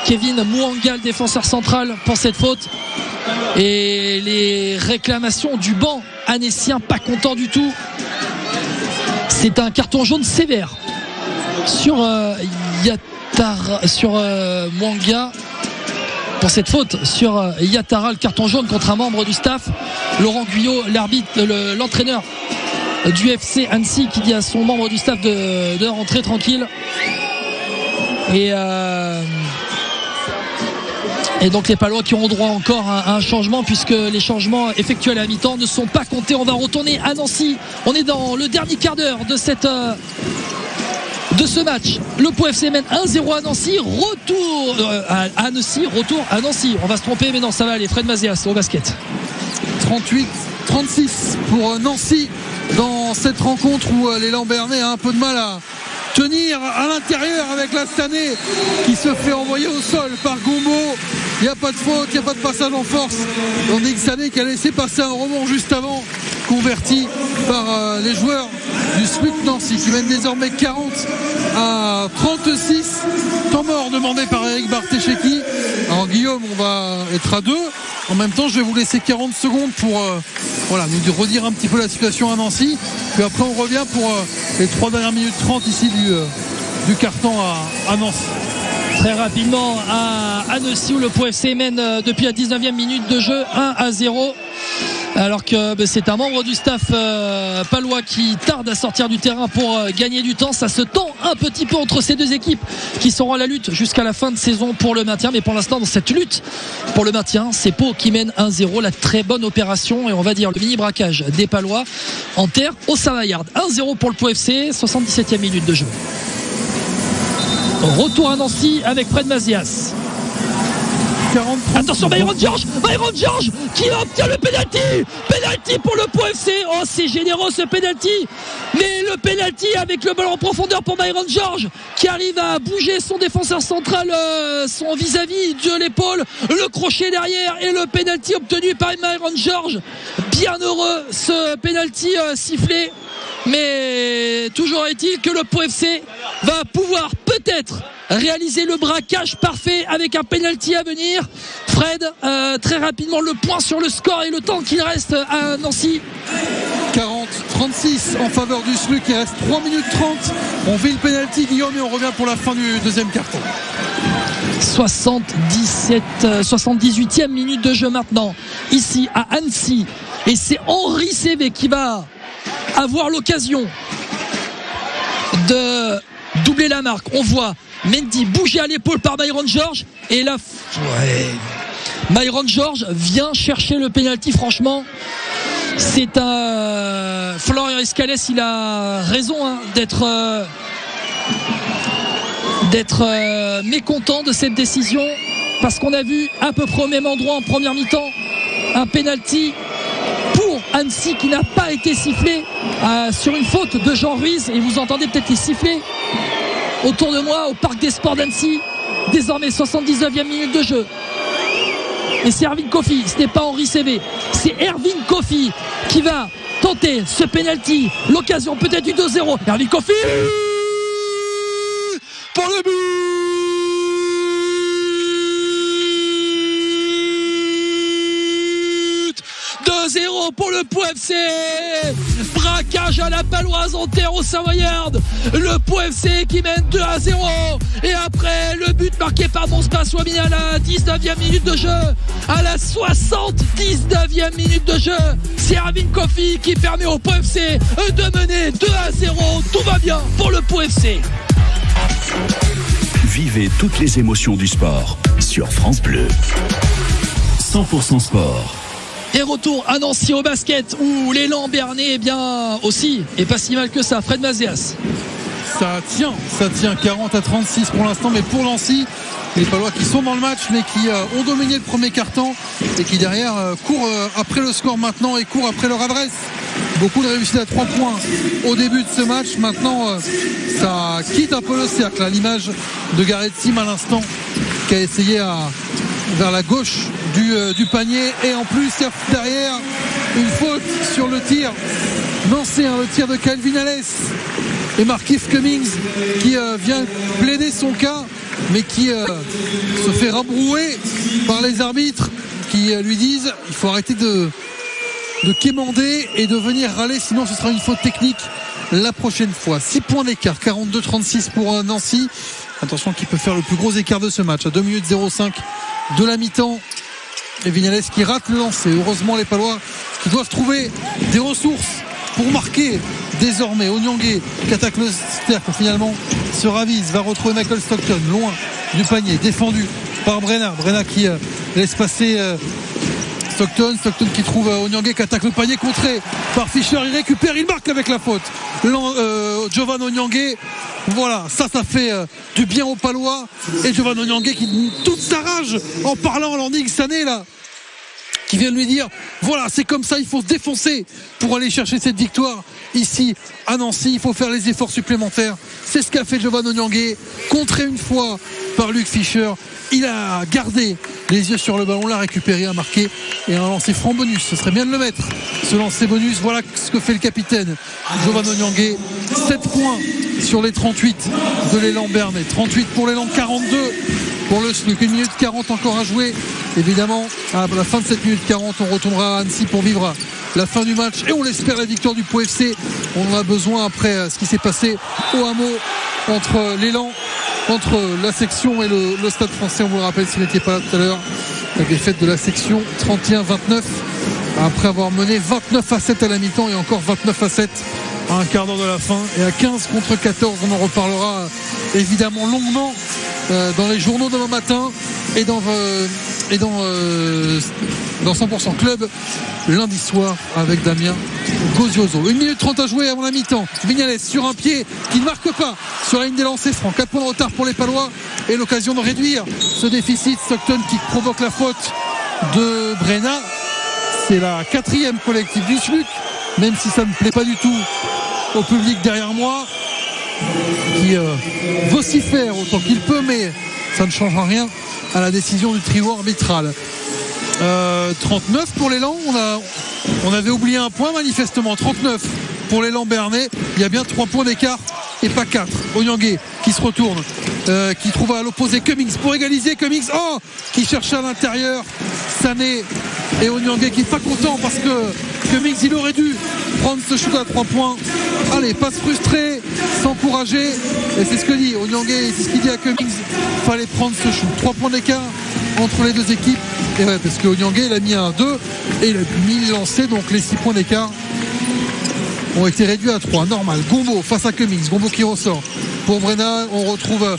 [SPEAKER 2] Kevin Mouanga, le défenseur central, pour cette faute. Et les réclamations du banc annécien, pas content du tout. C'est un carton jaune sévère sur Mouanga pour cette faute sur Yattara. Le carton jaune contre un membre du staff. Laurent Guyot, l'arbitre, l'entraîneur du FC Annecy, qui dit à son membre du staff de rentrer tranquille. Et donc les Palois qui auront droit encore à un changement, puisque les changements effectués à la mi-temps ne sont pas comptés. On va retourner à Nancy. On est dans le dernier quart d'heure de ce match. Le Pau FC mène 1-0 à Nancy. Retour à Nancy. On va se tromper, mais non, ça va aller. Fred Mazéas au basket.
[SPEAKER 1] 38-36 pour Nancy dans cette rencontre où l'élan Bernay a un peu de mal à tenir à l'intérieur avec Lastané qui se fait envoyer au sol par Gombo. Il n'y a pas de faute, il n'y a pas de passage en force. On dit que Sané qui a laissé passer un rebond juste avant, converti par les joueurs du SWIC Nancy, qui mène désormais 40 à 36. Temps mort demandé par Eric Barthécheki. Alors Guillaume, on va être à 2. En même temps, je vais vous laisser 40 secondes pour nous redire un petit peu la situation à Nancy. Puis après, on revient pour les 3 dernières minutes 30 ici du carton à Nancy.
[SPEAKER 2] Très rapidement à Annecy, où le Pau FC mène depuis la 19e minute de jeu 1-0. alors que c'est un membre du staff palois qui tarde à sortir du terrain pour gagner du temps. Ça se tend un petit peu entre ces deux équipes qui seront à la lutte jusqu'à la fin de saison pour le maintien, mais pour l'instant dans cette lutte pour le maintien, c'est Pau qui mène 1-0. La très bonne opération et on va dire le mini braquage des Palois en terre au Savoyard. 1-0 pour le Pau FC, 77e minute de jeu. Retour à Nancy avec Fred Mazias. Attention, Myron George qui obtient le penalty pour le Pau FC. Oh, c'est généreux ce penalty, mais le penalty avec le ballon en profondeur pour Myron George qui arrive à bouger son défenseur central, son vis-à-vis de l'épaule, le crochet derrière et le penalty obtenu par Myron George. Bien heureux ce penalty sifflé, mais toujours est-il que le Pau FC va pouvoir peut-être réaliser le braquage parfait avec un penalty à venir. Fred, très rapidement le point sur le score et le temps qu'il reste à Nancy.
[SPEAKER 1] 40-36 en faveur du SLUC, il reste 3 minutes 30. On fait le penalty, Guillaume, et on revient pour la fin du deuxième carton.
[SPEAKER 2] 78e minute de jeu maintenant ici à Annecy, et c'est Henri Cévé qui va avoir l'occasion de doubler la marque. On voit Mendy bougé à l'épaule par Myron George, et là Myron George vient chercher le penalty. Franchement, c'est un Florian Escalès, il a raison d'être mécontent de cette décision, parce qu'on a vu à peu près au même endroit en première mi-temps un penalty pour Annecy qui n'a pas été sifflé sur une faute de Jean Ruiz, et vous entendez peut-être les sifflets autour de moi au Parc des Sports d'Annecy. Désormais 79e minute de jeu, et c'est Erwin Kofi, ce n'est pas Henri Cévé, c'est Erwin Kofi qui va tenter ce penalty, l'occasion peut-être du 2-0. Erwin Kofi pour le but, 2-0 pour le Pau FC. Braquage à la paloise en terre au Savoyard. Le Pau FC qui mène 2-0. Et après le but marqué par Monspa Swami à la 19e minute de jeu, à la 79e minute de jeu, c'est Erwin Kofi qui permet au Pau FC de mener 2-0. Tout va bien pour le Pau FC.
[SPEAKER 3] Vivez toutes les émotions du sport sur France Bleu. 100% sport.
[SPEAKER 2] Et retour à Nancy au basket, où l'élan Bernay, bien aussi, et pas si mal que ça. Fred Mazias.
[SPEAKER 1] Ça tient 40-36 pour l'instant, mais pour Nancy, les Palois qui sont dans le match, mais qui ont dominé le premier quart-temps et qui derrière courent après le score maintenant et courent après leur adresse. Beaucoup de réussite à 3 points au début de ce match. Maintenant, ça quitte un peu le cercle, à l'image de Gareth Sim à l'instant, qui a essayé vers la gauche du panier, et en plus derrière une faute sur le tir lancé, le tir de Calvin Alès, et Markieff Cummings qui vient plaider son cas, mais qui se fait rabrouer par les arbitres qui lui disent il faut arrêter de quémander et de venir râler, sinon ce sera une faute technique la prochaine fois. 6 points d'écart, 42-36 pour Nancy. Attention, qui peut faire le plus gros écart de ce match à 2 minutes 05 de la mi-temps. Et Vignales qui rate le lancer. Heureusement les Palois qui doivent trouver des ressources pour marquer désormais. Onyangé qui attaque le cercle, finalement se ravise, va retrouver Michael Stockton loin du panier, défendu par Brenna qui laisse passer Stockton qui trouve Onyangé, qui attaque le panier, contré par Fischer, il récupère, il marque avec la faute Jovan Onyangé. Voilà, ça fait du bien aux Palois, et Jovan Onyangé qui toute sa rage en parlant à Landing Sané là, qui vient de lui dire voilà, c'est comme ça, il faut se défoncer pour aller chercher cette victoire ici à Nancy, il faut faire les efforts supplémentaires. C'est ce qu'a fait Jovan Onyangé, contré une fois par Luc Fischer. Il a gardé les yeux sur le ballon, l'a récupéré, a marqué, et un lancer franc bonus, ce serait bien de le mettre, ce lancer bonus. Voilà ce que fait le capitaine Jovan Onyangé. 7 points sur les 38 de l'élan Bernay, 38 pour l'élan, 42 pour le SLUC. 1 minute 40 encore à jouer. Évidemment, à la fin de cette minute 40, on retournera à Annecy pour vivre la fin du match, et on l'espère, la victoire du Pau FC. On en a besoin après ce qui s'est passé au hameau entre l'élan, entre la section et le Stade Français. On vous le rappelle, s'il n'était pas là tout à l'heure, la défaite de la section 31-29 après avoir mené 29-7 à la mi-temps et encore 29-7 à un quart d'heure de la fin, et à 15 contre 14. On en reparlera évidemment longuement dans les journaux demain matin et dans 100% Club lundi soir avec Damien Gozioso. 1 minute 30 à jouer avant la mi-temps. Vignales sur un pied qui ne marque pas sur la ligne des lancers francs. 4 points de retard pour les Palois et l'occasion de réduire ce déficit. Stockton qui provoque la faute de Brenna. C'est la 4e collective du SMUC, même si ça ne plaît pas du tout au public derrière moi qui vocifère autant qu'il peut, mais ça ne changera rien à la décision du trio arbitral. 39 pour l'élan. On avait oublié un point manifestement. 39 pour l'élan Bernay. Il y a bien 3 points d'écart et pas 4. Onyangé qui se retourne, qui trouve à l'opposé Cummings pour égaliser. Cummings qui cherche à l'intérieur. Sané et Onyangé qui est pas content parce que Cummings il aurait dû prendre ce shoot à 3 points. Allez, passe frustré, s'encourager, et c'est ce que dit Onyangé, c'est ce qu'il dit à Cummings, fallait prendre ce shoot. 3 points d'écart entre les deux équipes, et ouais, parce que Onyangé il a mis un 2 et il a mis le lancer, donc les 6 points d'écart ont été réduits à 3. Normal. Gombo face à Cummings, Gombo qui ressort pour Brenna. On retrouve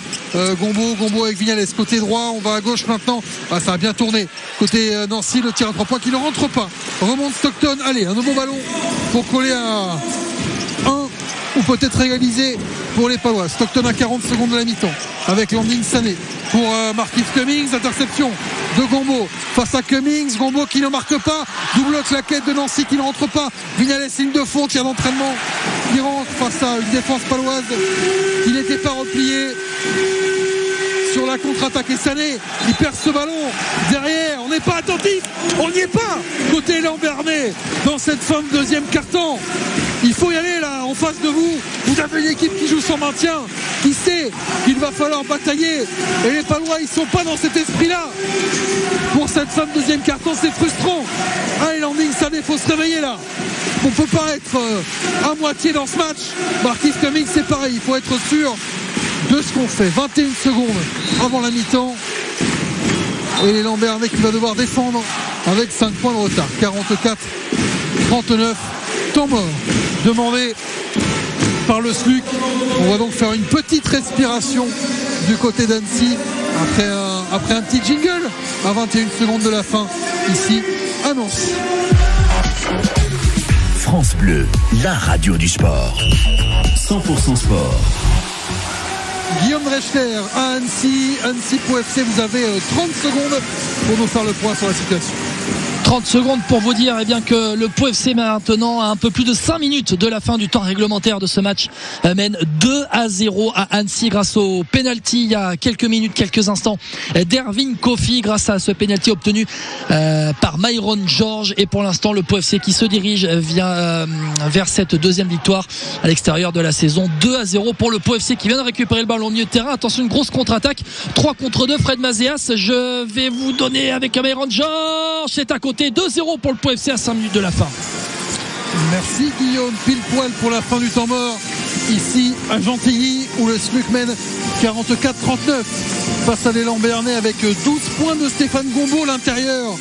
[SPEAKER 1] Gombo avec Vignales côté droit. On va à gauche maintenant. Ça a bien tourné côté Nancy, le tir à 3 points qui ne rentre pas. Remonte Stockton. Allez, un nouveau ballon pour coller à 1 ou peut-être égaliser pour les Palois. Stockton à 40 secondes de la mi-temps avec Landing Sané pour Marquis Cummings. Interception de Gombo face à Cummings. Gombo qui ne marque pas. Double claquette de Nancy qui ne rentre pas. Vignales ligne de fond, tir d'entraînement qui rentre face à une défense paloise qui n'était pas repliée sur la contre-attaque. Et Sané il perd ce ballon derrière. On n'est pas attentif, on n'y est pas côté Lambernais dans cette fin de deuxième quart-temps. Il faut y aller là, en face de vous. Vous avez une équipe qui joue son maintien, qui sait qu'il va falloir batailler. Et les Palois, ils sont pas dans cet esprit-là. Pour cette fin de deuxième quart-temps, c'est frustrant. Allez, Landing Sané, il faut se réveiller là. On peut pas être à moitié dans ce match. Marquis Cummings, c'est pareil. Il faut être sûr de ce qu'on fait. 21 secondes avant la mi-temps. Et les Lambernais qui va devoir défendre avec 5 points de retard. 44-39. Temps mort demandé par le SMUC. On va donc faire une petite respiration du côté d'Annecy après un petit jingle à 21 secondes de la fin ici à Nancy.
[SPEAKER 3] France Bleu, la radio du sport. 100% sport.
[SPEAKER 1] Guillaume Rechter à Annecy pour FC. Vous avez 30 secondes pour nous faire le point sur la situation.
[SPEAKER 2] 30 secondes pour vous dire bien que le Pau FC maintenant à un peu plus de 5 minutes de la fin du temps réglementaire de ce match mène 2-0 à Annecy grâce au penalty il y a quelques minutes, quelques instants d'Ervin Kofi, grâce à ce penalty obtenu par Myron George. Et pour l'instant le Pau FC qui se dirige vers cette deuxième victoire à l'extérieur de la saison. 2-0 pour le Pau FC qui vient de récupérer le ballon au milieu de terrain. Attention, une grosse contre-attaque, 3 contre 2. Fred Mazéas, je vais vous donner avec Myron George, c'est à côté. 2-0 pour le Pau FC à 5 minutes de la fin.
[SPEAKER 1] Merci Guillaume, pile poil pour la fin du temps mort ici à Gentilly où le SMUC mène 44-39 face à l'élan Bernay avec 12 points de Stéphane Gombo, l'intérieur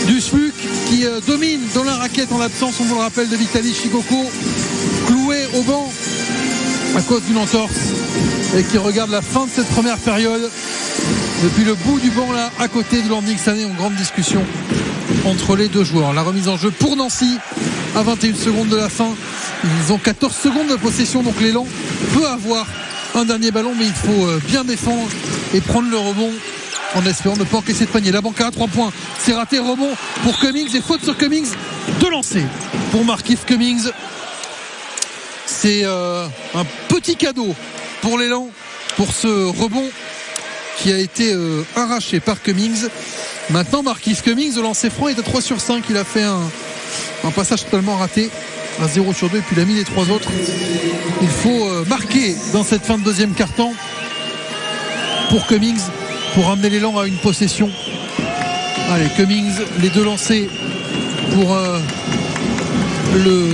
[SPEAKER 1] du SMUC qui domine dans la raquette en l'absence, on vous le rappelle, de Vitaly Chikoko, cloué au banc à cause d'une entorse et qui regarde la fin de cette première période depuis le bout du banc là à côté de Landing Sané, en grande discussion entre les deux joueurs. La remise en jeu pour Nancy à 21 secondes de la fin. Ils ont 14 secondes de possession, donc l'élan peut avoir un dernier ballon, mais il faut bien défendre et prendre le rebond en espérant ne pas encaisser de panier. La banque à 3 points, c'est raté, rebond pour Cummings et faute sur Cummings de lancer pour Marquis Cummings. C'est un petit cadeau pour l'élan pour ce rebond qui a été arraché par Cummings. Maintenant Marquis Cummings au lancer franc est à 3 sur 5. Il a fait un passage totalement raté à 0 sur 2 et puis il a mis les 3 autres. Il faut marquer dans cette fin de deuxième quart-temps pour Cummings pour ramener l'élan à une possession. Allez, Cummings, les deux lancers pour le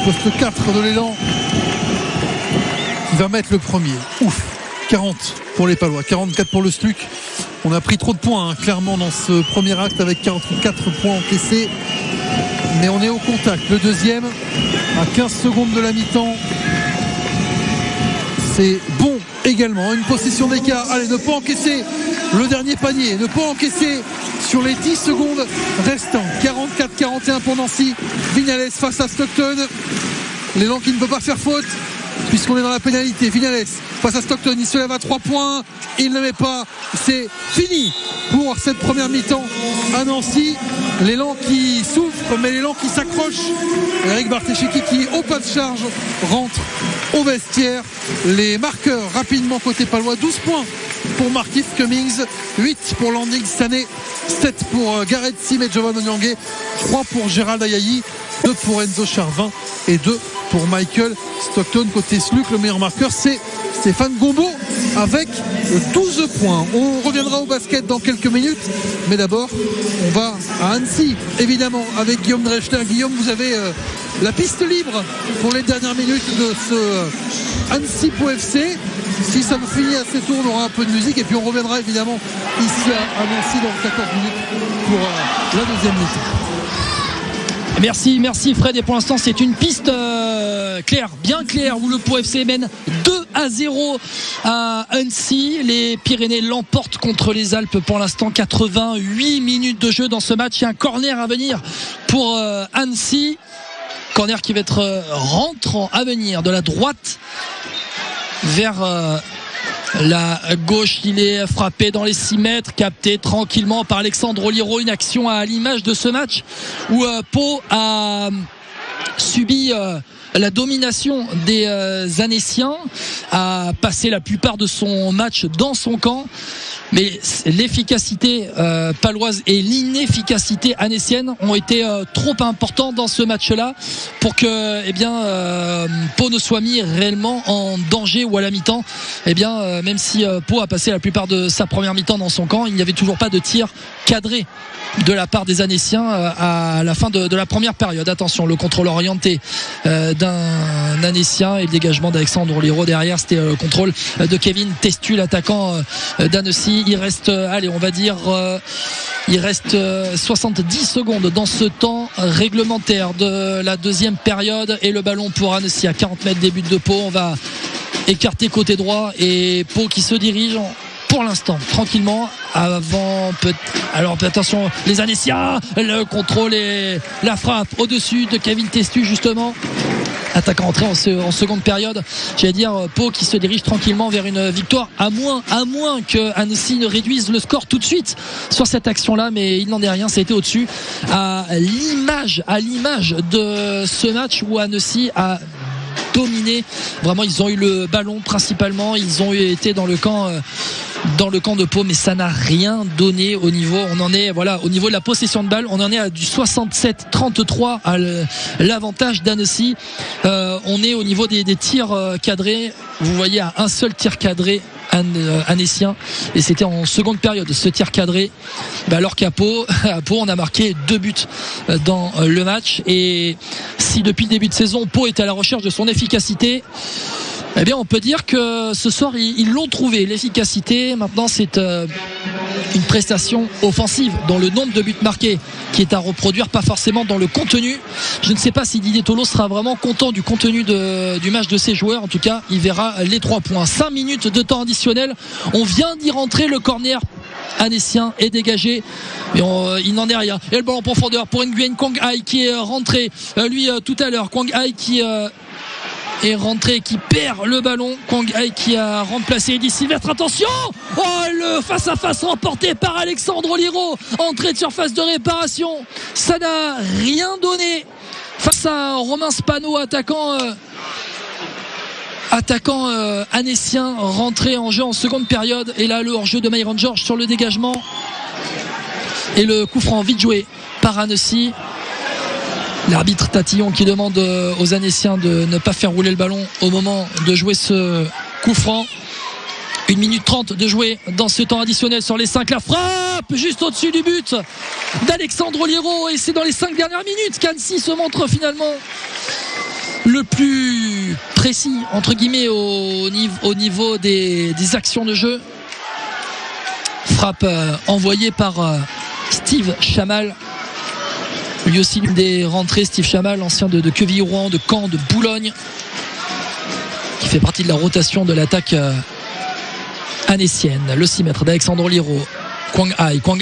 [SPEAKER 1] poste 4 de l'élan qui va mettre le premier. Ouf, 40 pour les Palois, 44 pour le SMUC. On a pris trop de points, clairement, dans ce premier acte avec 44 points encaissés. Mais on est au contact. Le deuxième, à 15 secondes de la mi-temps. C'est bon également. Une possession d'écart. Allez, ne pas encaisser le dernier panier. Ne pas encaisser sur les 10 secondes restants. 44-41 pour Nancy. Vignales face à Stockton. L'élan qui ne peut pas faire faute puisqu'on est dans la pénalité. Vignales face à Stockton. Il se lève à 3 points. Il ne met pas. C'est fini pour cette première mi-temps à Nancy. L'élan qui souffre, mais l'élan qui s'accroche. Eric Barthécheki qui, au pas de charge, rentre au vestiaire. Les marqueurs rapidement côté palois. 12 points pour Markif Cummings, 8 pour Landing Sané, 7 pour Gareth Sim et Jovan Onyangue, 3 pour Gérald Ayayi, 2 pour Enzo Charvin et 2 pour Michael Stockton. Côté SLUC, le meilleur marqueur c'est Stéphane Gombeau avec 12 points. On reviendra au basket dans quelques minutes, mais d'abord on va à Annecy évidemment avec Guillaume Drechler. Guillaume, vous avez la piste libre pour les dernières minutes de ce Annecy Pau FC. Si ça vous finit assez tôt, on aura un peu de musique et puis on reviendra évidemment ici à Nancy dans 14 minutes pour la deuxième mi-temps.
[SPEAKER 2] Merci Fred, et pour l'instant c'est une piste claire, bien claire, où le Pau FC mène 2-0 à Annecy. Les Pyrénées l'emportent contre les Alpes pour l'instant. 88 minutes de jeu dans ce match. Il y a un corner à venir pour Annecy, corner qui va être rentrant à venir de la droite vers la gauche. Il est frappé dans les 6 mètres, capté tranquillement par Alexandre Oliro. Une action à l'image de ce match où Pau a subi la domination des Annéciens, a passé la plupart de son match dans son camp, mais l'efficacité paloise et l'inefficacité annécienne ont été trop importants dans ce match-là pour que Pau ne soit mis réellement en danger, ou à la mi-temps même si Pau a passé la plupart de sa première mi-temps dans son camp, il n'y avait toujours pas de tir cadré de la part des Annéciens à la fin de la première période. Attention, le contrôle orienté d'un Annécien et le dégagement d'Alexandre Oliro derrière. C'était le contrôle de Kevin Testu, l'attaquant d'Annecy. Il reste, il reste 70 secondes dans ce temps réglementaire de la deuxième période, et le ballon pour Annecy à 40 mètres des buts de Pau. On va écarter côté droit et Pau qui se dirige pour l'instant tranquillement avant alors attention, les Annéciens, le contrôle et la frappe au-dessus de Kevin Testu, justement attaquant entré en seconde période. J'allais dire Pau qui se dirige tranquillement vers une victoire, à moins que Annecy ne réduise le score tout de suite sur cette action-là, mais il n'en est rien. Ça a été au-dessus, à l'image de ce match où Annecy a dominé. Vraiment, ils ont eu le ballon principalement, ils ont été dans le camp de Pau, mais ça n'a rien donné au niveau. On en est au niveau de la possession de balle, on en est à du 67-33 à l'avantage d'Annecy. On est au niveau des tirs cadrés. Vous voyez, à un seul tir cadré annécien, et c'était en seconde période ce tir cadré, alors qu'à Pau on a marqué 2 buts dans le match. Et si depuis le début de saison Pau est à la recherche de son efficacité, on peut dire que ce soir ils l'ont trouvé, l'efficacité. Maintenant c'est une prestation offensive dans le nombre de buts marqués qui est à reproduire, pas forcément dans le contenu. Je ne sais pas si Didier Tolo sera vraiment content du contenu du match de ses joueurs. En tout cas, il verra les 3 points. 5 minutes de temps additionnel, on vient d'y rentrer. Le corner annécien est dégagé, mais il n'en est rien. Et le ballon en profondeur pour Nguyen Quang Hai qui est rentré tout à l'heure. Quang Hai qui est rentré, qui perd le ballon. Quang Hai qui a remplacé Eddie Sylvestre. Attention, le face-à-face remporté par Alexandre Oliro. Entrée de surface de réparation, ça n'a rien donné face à Romain Spano, attaquant annécien, rentré en jeu en seconde période. Et là, le hors-jeu de Myron George sur le dégagement et le coup franc vite joué par Annecy. L'arbitre Tatillon qui demande aux Annéciens de ne pas faire rouler le ballon au moment de jouer ce coup franc. 1 minute 30 de jouer dans ce temps additionnel sur les 5. La frappe juste au-dessus du but d'Alexandre Oliro, et c'est dans les 5 dernières minutes qu'Annecy se montre finalement le plus précis entre guillemets au niveau des actions de jeu. Frappe envoyée par Steve Chamal. Lui aussi l'une des rentrées, Steve Chamal, ancien de Quevilly-Rouen, de Caen, de Boulogne, qui fait partie de la rotation de l'attaque annécienne. Le 6 mètres d'Alexandre Liro. Kwang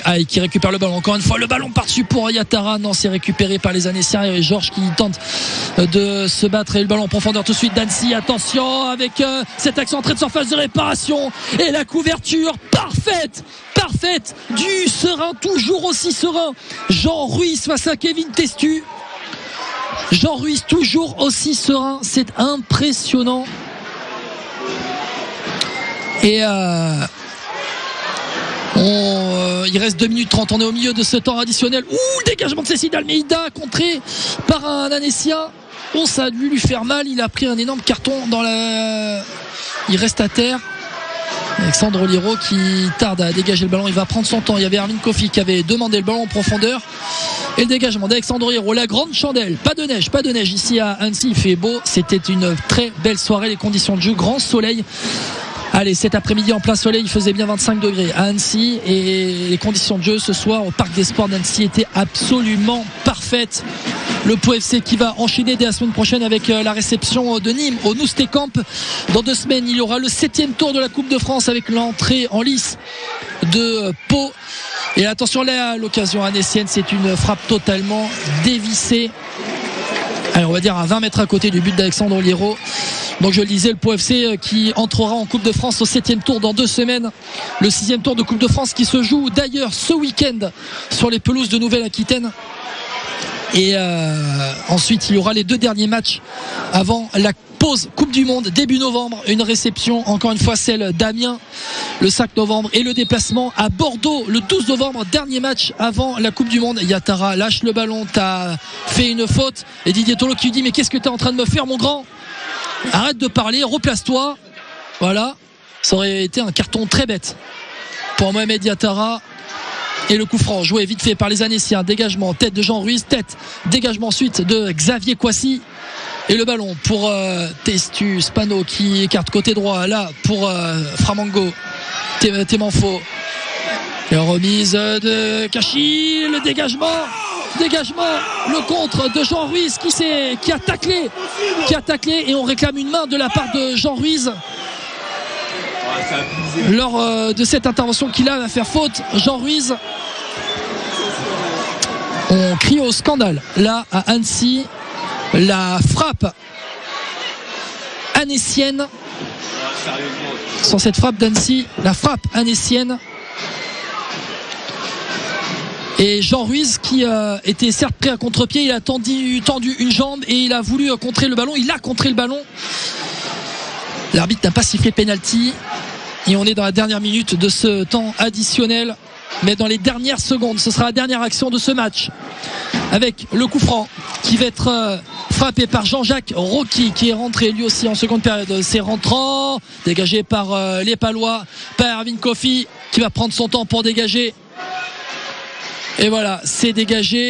[SPEAKER 2] Hai qui récupère le ballon. Encore une fois, le ballon par-dessus pour Yatara. Non, c'est récupéré par les Annéciens et Georges qui tente de se battre. Et le ballon en profondeur tout de suite d'Annecy. Attention avec cette action entrée de surface de réparation. Et la couverture parfaite du serein, toujours aussi serein. Jean Ruiz face à Kevin Testu. Jean Ruiz toujours aussi serein. C'est impressionnant. Et il reste 2 minutes 30, on est au milieu de ce temps additionnel. Le dégagement de Cécile Almeida contré par un Annécien. Ça a dû lui faire mal, il a pris un énorme carton il reste à terre. Alexandre Liro qui tarde à dégager le ballon, il va prendre son temps. Il y avait Armin Kofi qui avait demandé le ballon en profondeur. Et le dégagement d'Alexandre Liro, la grande chandelle. Pas de neige ici à Annecy, il fait beau. C'était une très belle soirée, les conditions de jeu, grand soleil. Allez, cet après-midi en plein soleil, il faisait bien 25 degrés à Annecy et les conditions de jeu ce soir au Parc des Sports d'Annecy étaient absolument parfaites. Le Pau FC qui va enchaîner dès la semaine prochaine avec la réception de Nîmes au Nousté Camp. Dans 2 semaines, il y aura le 7e tour de la Coupe de France avec l'entrée en lice de Pau. Et attention là, l'occasion annécienne, c'est une frappe totalement dévissée. Allez, on va dire à 20 mètres à côté du but d'Alexandre Liro. Donc je le disais, le Pau FC qui entrera en Coupe de France au 7e tour dans 2 semaines. Le 6e tour de Coupe de France qui se joue d'ailleurs ce week-end sur les pelouses de Nouvelle-Aquitaine. Et ensuite il y aura les 2 derniers matchs avant la pause Coupe du Monde début novembre. Une réception, encore une fois celle d'Amiens le 5 novembre et le déplacement à Bordeaux le 12 novembre. Dernier match avant la Coupe du Monde. Yatara lâche le ballon, t'as fait une faute. Et Didier Tolo qui lui dit mais qu'est-ce que t'es en train de me faire mon grand ? Arrête de parler, replace-toi. Voilà, ça aurait été un carton très bête pour Mohamed Yatara. Et le coup franc joué vite fait par les Annéciens. Dégagement, tête de Jean Ruiz, dégagement ensuite de Xavier Kouassi. Et le ballon pour Testu Spano qui écarte côté droit là pour Framango Temanfo. Et remise de Kachi, le dégagement, le contre de Jean Ruiz qui a taclé et on réclame une main de la part de Jean Ruiz lors de cette intervention qu'il a à faire faute. Jean Ruiz, on crie au scandale là à Annecy. La frappe annécienne, sur cette frappe d'Annecy, la frappe annécienne. Et Jean Ruiz qui était certes prêt à contre-pied, il a tendu une jambe et il a voulu contrer le ballon. Il a contré le ballon. L'arbitre n'a pas sifflé pénalty et on est dans la dernière minute de ce temps additionnel. Mais dans les dernières secondes, ce sera la dernière action de ce match avec le coup franc qui va être frappé par Jean-Jacques Rocky qui est rentré lui aussi en seconde période. C'est rentrant, dégagé par les Palois, par Armin Kofi qui va prendre son temps pour dégager. Et voilà, c'est dégagé.